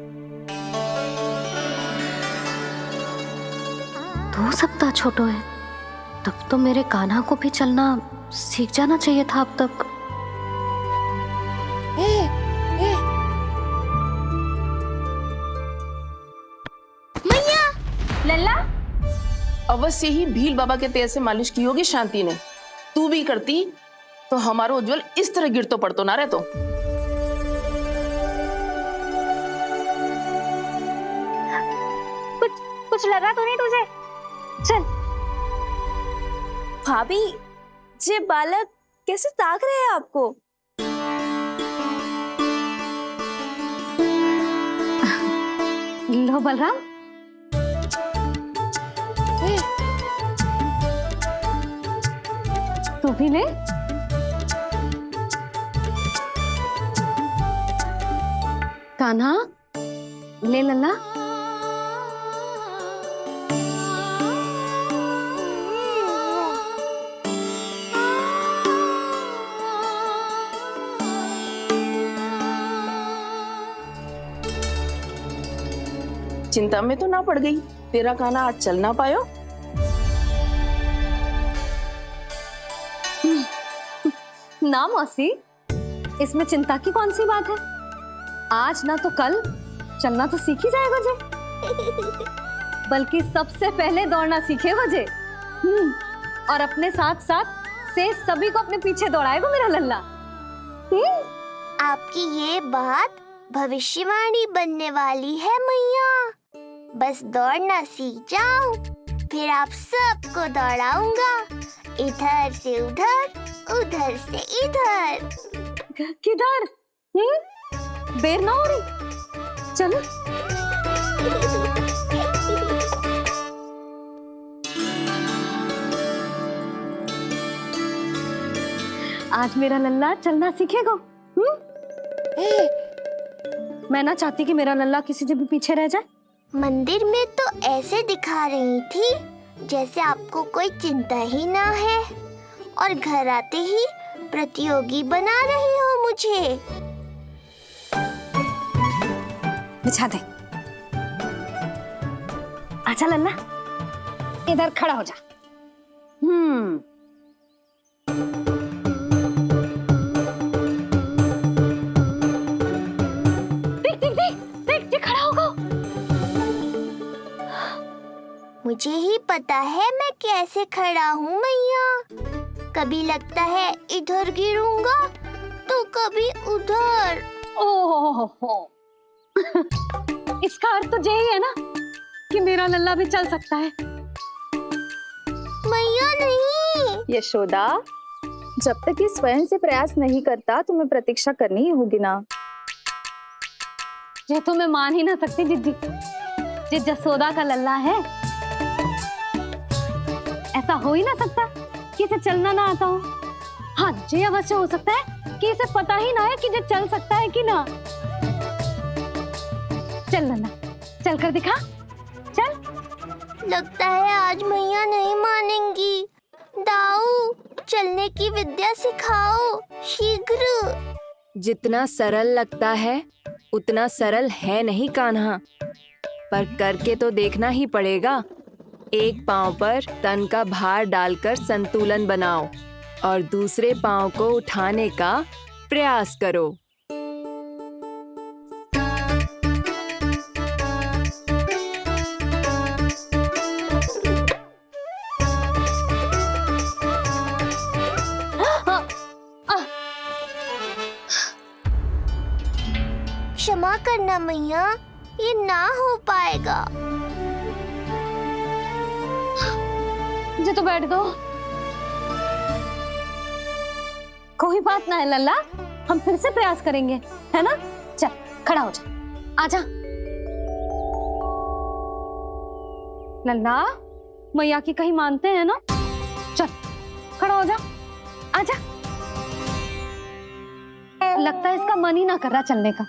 2 सप्ताह छोटो है, तब तो मेरे कान्हा को भी चलना सीख जाना चाहिए था अब तक। मैया, लल्ला, अवश्य ही भील बाबा के तेल से मालिश की होगी शांति ने। तू भी करती तो हमारा उज्जवल इस तरह गिरतो पड़तो ना रहतो। कुछ लगा तो नहीं तुझे? चल। भाभी, ये बालक कैसे ताक रहे हैं आपको? लो बलराम, तू भी ले। कान्हा, ले लल्ला। चिंता में तो ना पड़ गई, तेरा कान्हा आज चल ना पायो। ना मौसी, इसमें चिंता की कौन सी बात है? आज ना तो कल चलना तो सीख ही जाएगा जे। बल्कि सबसे पहले दौड़ना सीखेगा जे। और अपने साथ साथ से सभी को अपने पीछे दौड़ाएगा मेरा लल्ला। आपकी ये बात भविष्यवाणी बनने वाली है मैया। बस दौड़ना सीख जाओ, फिर आप सबको दौड़ाऊंगा, इधर से उधर, उधर से इधर। किधर? देर ना हो रही, चलो। आज मेरा लल्ला चलना सीखेगा। मैं ना चाहती कि मेरा लल्ला किसी से भी पीछे रह जाए। मंदिर में तो ऐसे दिखा रही थी जैसे आपको कोई चिंता ही ना है, और घर आते ही प्रतियोगी बना रही हो मुझे। बिछा दे। आजा लल्ला, इधर खड़ा हो जा। देख खड़ा होगा। मुझे ही पता है मैं कैसे खड़ा हूँ मैया। कभी लगता है इधर गिरूंगा तो कभी उधर। ओह, इसका अर्थ तो यही है ना कि मेरा लल्ला भी चल सकता है। मैया नहीं। यशोदा, जब तक ये स्वयं से प्रयास नहीं करता तुम्हें प्रतीक्षा करनी ही होगी ना। ये तो मैं मान ही ना सकती जिद्दी, ये जसोदा का लल्ला है। ऐसा हो ही ना सकता कि इसे चलना ना आता हो। हाँ, ये अवश्य हो सकता है कि इसे पता ही ना है कि ये चल सकता है कि ना। चल लल्ला, चल कर दिखा, चल। लगता है आज मैया नहीं मानेंगी। दाऊ, चलने की विद्या सिखाओ शीघ्र। जितना सरल लगता है उतना सरल है नहीं कान्हा, पर करके तो देखना ही पड़ेगा। एक पांव पर तन का भार डालकर संतुलन बनाओ और दूसरे पांव को उठाने का प्रयास करो। क्षमा करना मैया, ये ना हो पाएगा। मुझे तो बैठ गो। कोई बात ना है लल्ला, हम फिर से प्रयास करेंगे, है ना? चल खड़ा हो जा, आजा। लल्ला, मैया की कहीं मानते हैं ना? चल खड़ा हो जा, आजा। लगता है इसका मन ही ना कर रहा चलने का।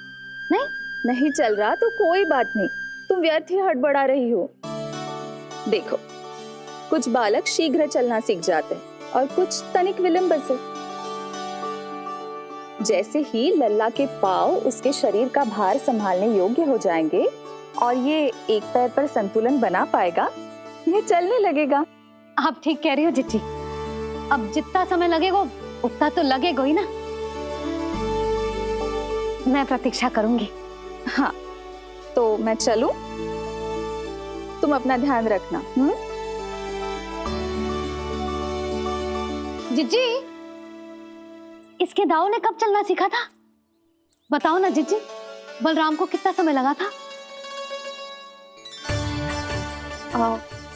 नहीं चल रहा तो कोई बात नहीं, तुम व्यर्थ ही हड़बड़ा रही हो। देखो, कुछ बालक शीघ्र चलना सीख जाते हैं और कुछ तनिक विलंब से। जैसे ही लल्ला के पाँव उसके शरीर का भार संभालने योग्य हो जाएंगे और ये एक पैर पर संतुलन बना पाएगा, ये चलने लगेगा। आप ठीक कह रही हो जिज्जी, अब जितना समय लगेगा उतना तो लगेगा ही ना। मैं प्रतीक्षा करूंगी। हाँ, तो मैं चलूं? तुम अपना ध्यान रखना। जिज्जी, इसके दाऊ ने कब चलना सीखा था? बताओ ना जिज्जी, बलराम को कितना समय लगा था?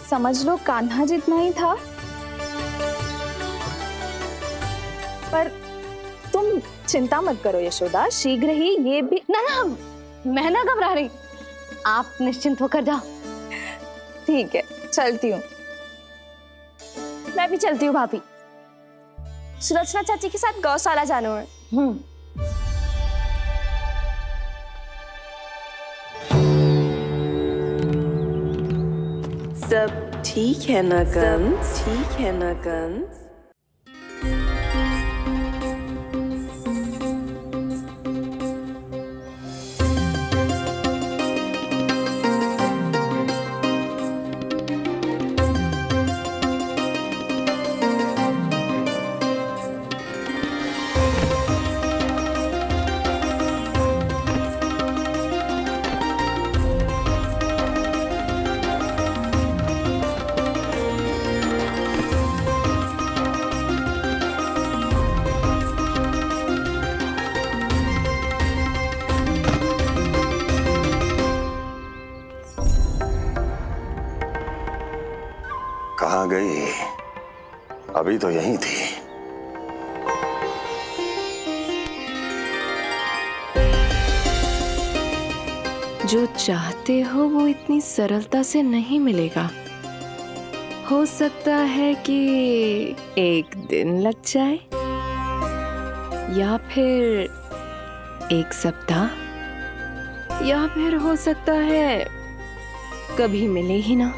समझ लो कान्हा जितना ही था। पर तुम चिंता मत करो यशोदा, शीघ्र ही ये भी। ना, मैं ना घबरा रही, आप निश्चिंत होकर जाओ। ठीक है, चलती हूँ। मैं भी चलती हूँ भाभी। सुलोचना चाची के साथ गौशाला जाना है। सब ठीक है ना कंस? ठीक है ना कंस? कहाँ गई? अभी तो यहीं थी। जो चाहते हो वो इतनी सरलता से नहीं मिलेगा। हो सकता है कि एक दिन लग जाए या फिर एक सप्ताह, या फिर हो सकता है कभी मिले ही ना।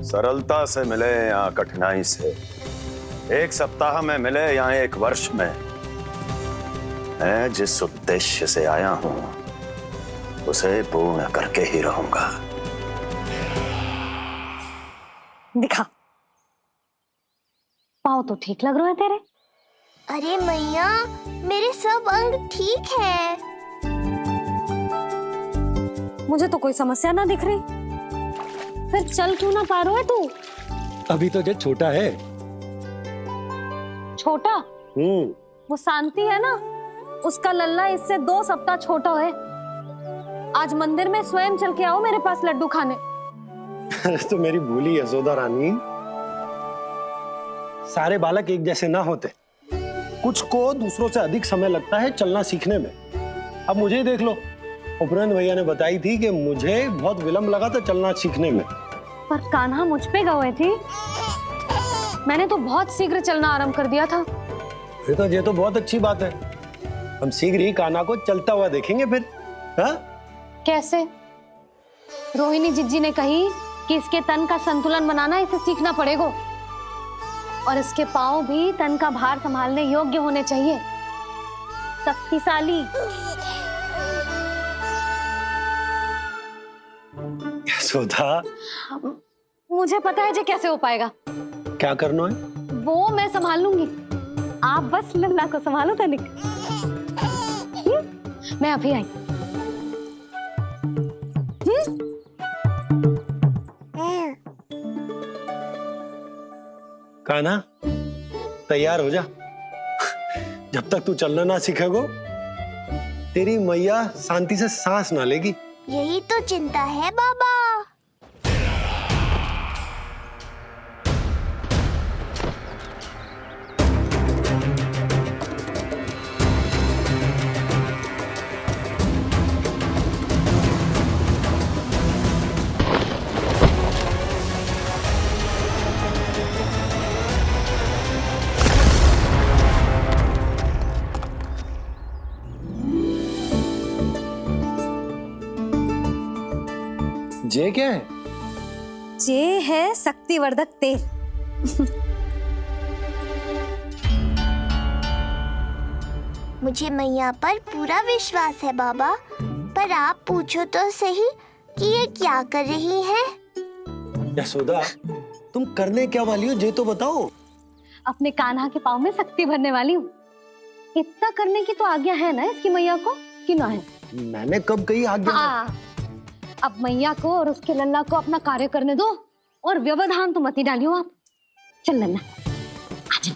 सरलता से मिले या कठिनाई से, एक सप्ताह में मिले या एक वर्ष में, मैं जिस उद्देश्य से आया हूं उसे पूर्ण करके ही रहूंगा। दिखा, पाँव तो ठीक लग रहे हैं तेरे। अरे मैया, मेरे सब अंग ठीक है। मुझे तो कोई समस्या ना दिख रही, फिर चल क्यों ना पा रहा है तू? अभी तो जब छोटा है। छोटा? वो शांति है ना, उसका लल्ला इससे 2 सप्ताह छोटा है। आज मंदिर में स्वयं चल के आओ मेरे पास लड्डू खाने। तो मेरी भूली यशोदा रानी, सारे बालक एक जैसे ना होते, कुछ को दूसरों से अधिक समय लगता है चलना सीखने में। अब मुझे ही देख लो, उपरांत भैया ने बताई थी कि मुझे बहुत विलंब लगा था चलना सीखने में। पर कान्हा मुझ पे गए थी, मैंने तो बहुत शीघ्र चलना आरंभ कर दिया था। फिर तो ये तो बहुत अच्छी बात है, हम शीघ्र ही कान्हा को चलता हुआ देखेंगे फिर। हाँ? कैसे? रोहिणी जिज्जी ने कही कि इसके तन का संतुलन बनाना इसे सीखना पड़ेगा और इसके पांव भी तन का भार संभालने योग्य होने चाहिए। शक्तिशाली। यशोदा, मुझे पता है जी कैसे हो पाएगा। क्या करना है? वो मैं संभाल लूंगी, आप बस लल्ला को संभालो तनिक। मैं अभी आई। कान्हा तैयार हो जा। जब तक तू चलना ना सीखेगो तेरी मैया शांति से सांस ना लेगी। यही तो चिंता है बाबा। जे क्या है? जे है शक्तिवर्धक तेल। मुझे मैया पर पूरा विश्वास है बाबा, पर आप पूछो तो सही कि ये क्या कर रही है। यशोदा, तुम करने क्या वाली हो, जे तो बताओ। अपने कान्हा के पाँव में शक्ति भरने वाली हूँ। इतना करने की तो आज्ञा है ना इसकी मैया को, कि ना है? मैंने कब कही आज्ञा? अब मैया को और उसके लल्ला को अपना कार्य करने दो और व्यवधान तो मत ही डालियो आप। चल लल्ला आजा।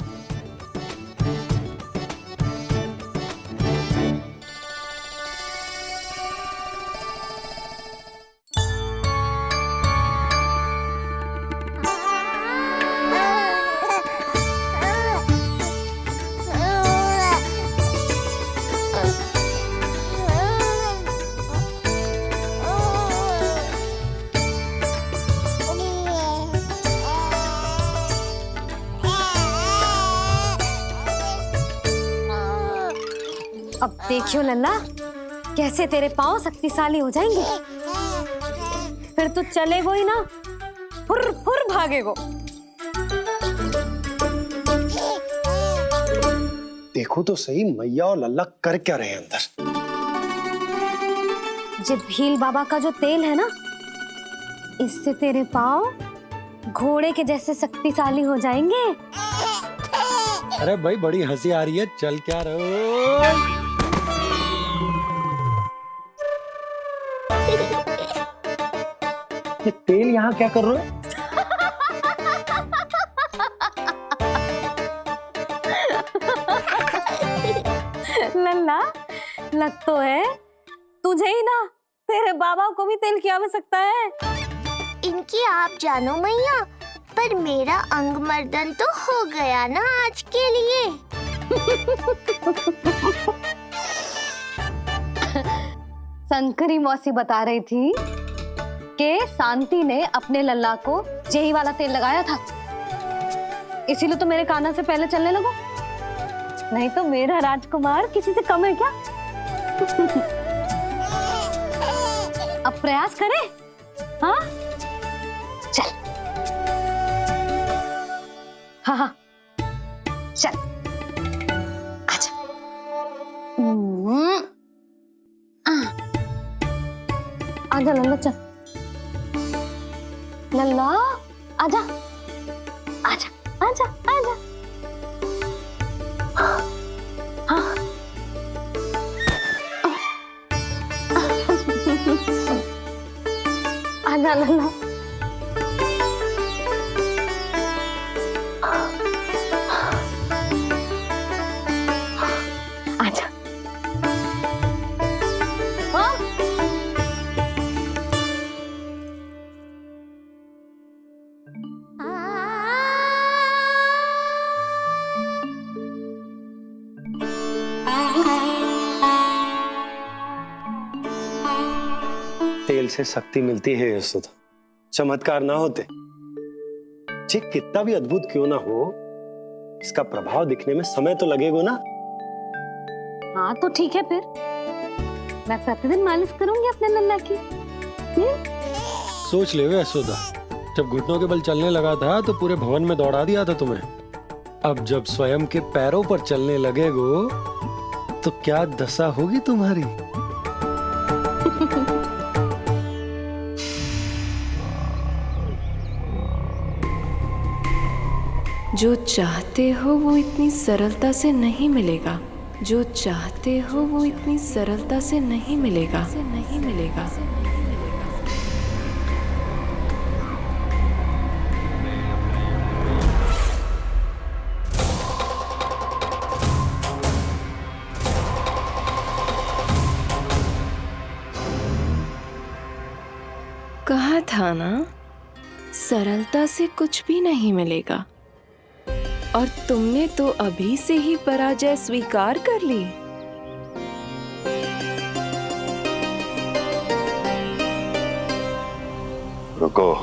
अब देखियो लल्ला कैसे तेरे पांव शक्तिशाली हो जाएंगे। फिर तो चलेगो ही ना, फुर फुर भागेगो। देखो तो सही मैया और लल्ला कर क्या रहे हैं अंदर। जो भील बाबा का जो तेल है ना, इससे तेरे पांव घोड़े के जैसे शक्तिशाली हो जाएंगे। अरे भाई बड़ी हंसी आ रही है, चल क्या रहे। ये तेल यहाँ क्या कर रहे हो? लल्ला लग तो है तुझे ही ना, तेरे बाबा को भी तेल की आवश्यकता है। इनकी आप जानो मैया, पर मेरा अंग मर्दन तो हो गया ना आज के लिए। शंकरी मौसी बता रही थी कि शांति ने अपने लल्ला को यही वाला तेल लगाया था, इसीलिए तो मेरे कान्हा से पहले चलने लगो। नहीं तो मेरा राजकुमार किसी से कम है क्या? अब प्रयास करें? हाँ चल। हाँ हाँ चल आजा। आजा लल्ला चल। लल्ला आजा आजा आजा आजा। हाँ आजा लल्ला। आजा। तेल से शक्ति मिलती है यशोदा, चमत्कार ना होते। जे कितना भी अद्भुत क्यों ना हो, इसका प्रभाव दिखने में समय तो लगेगा ना। हाँ तो ठीक है, फिर मैं प्रतिदिन मालिश करूंगी अपने लल्ला की। सोच ले यशोदा, जब घुटनों के बल चलने लगा था तो पूरे भवन में दौड़ा दिया था तुम्हें। अब जब स्वयं के पैरों पर चलने लगेगो तो क्या दशा होगी तुम्हारी। जो चाहते हो वो इतनी सरलता से नहीं मिलेगा। जो चाहते हो वो इतनी सरलता से नहीं मिलेगा, नहीं मिलेगा। कहा था ना, सरलता से कुछ भी नहीं मिलेगा। और तुमने तो अभी से ही पराजय स्वीकार कर ली। रुको।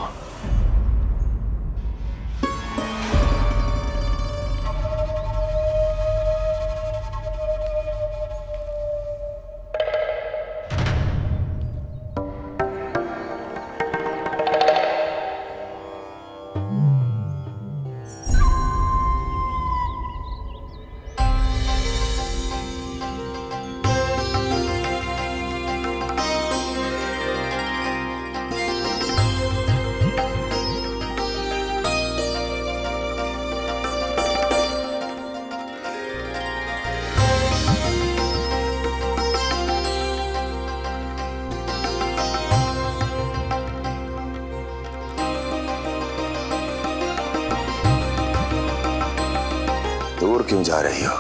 दूर क्यों जा रही हो?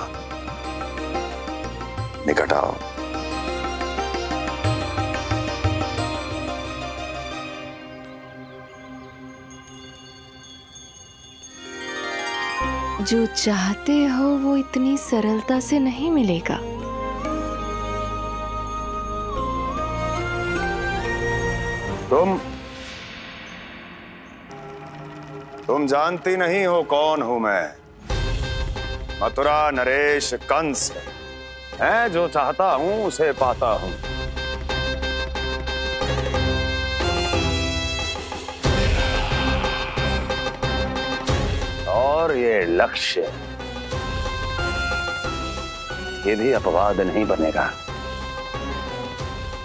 निकट आओ। जो चाहते हो वो इतनी सरलता से नहीं मिलेगा। तुम जानती नहीं हो कौन हूं मैं। मथुरा नरेश कंस है, जो चाहता हूं उसे पाता हूं। और ये लक्ष्य, ये भी अपवाद नहीं बनेगा।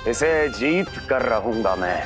इसे जीत कर रहूंगा मैं।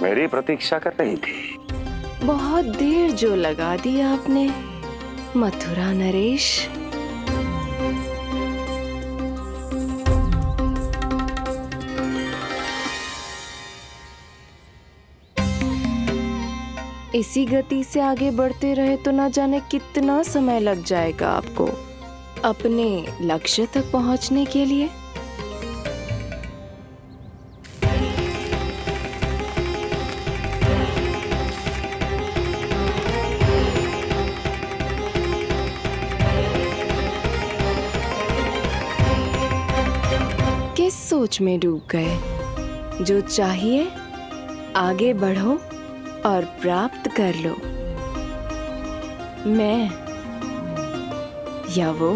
मेरी प्रतीक्षा कर रही थी। बहुत देर जो लगा दी आपने मथुरा नरेश। इसी गति से आगे बढ़ते रहे तो ना जाने कितना समय लग जाएगा आपको अपने लक्ष्य तक पहुंचने के लिए। किस सोच में डूब गए? जो चाहिए आगे बढ़ो और प्राप्त कर लो। मैं या वो।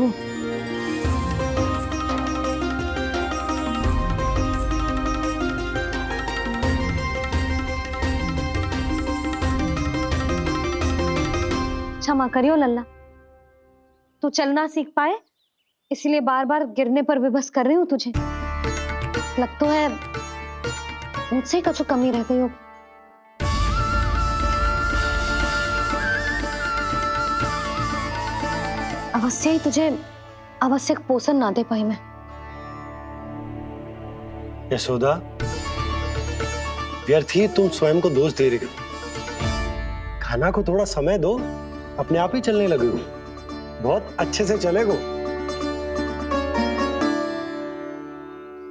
क्षमा करियो लल्ला, तू चलना सीख पाए इसलिए बार बार गिरने पर विवश कर रही हूँ तुझे। लगता है मुझसे कछु कमी रह गई हो। अवश्य ही तुझे आवश्यक पोषण ना दे पाई मैं। यशोदा, व्यर्थ ही तुम स्वयं को दोष दे रही हो। खाना को थोड़ा समय दो, अपने आप ही चलने लगेगो, बहुत अच्छे से चलेगो।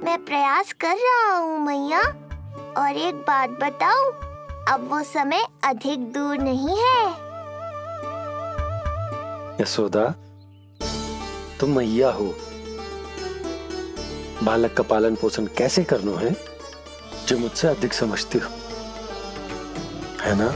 मैं प्रयास कर रहा हूँ मैया, और एक बात बताऊं, अब वो समय अधिक दूर नहीं है। यशोदा, तुम मैया हो, बालक का पालन पोषण कैसे करना है जो मुझसे अधिक समझती हो, है ना?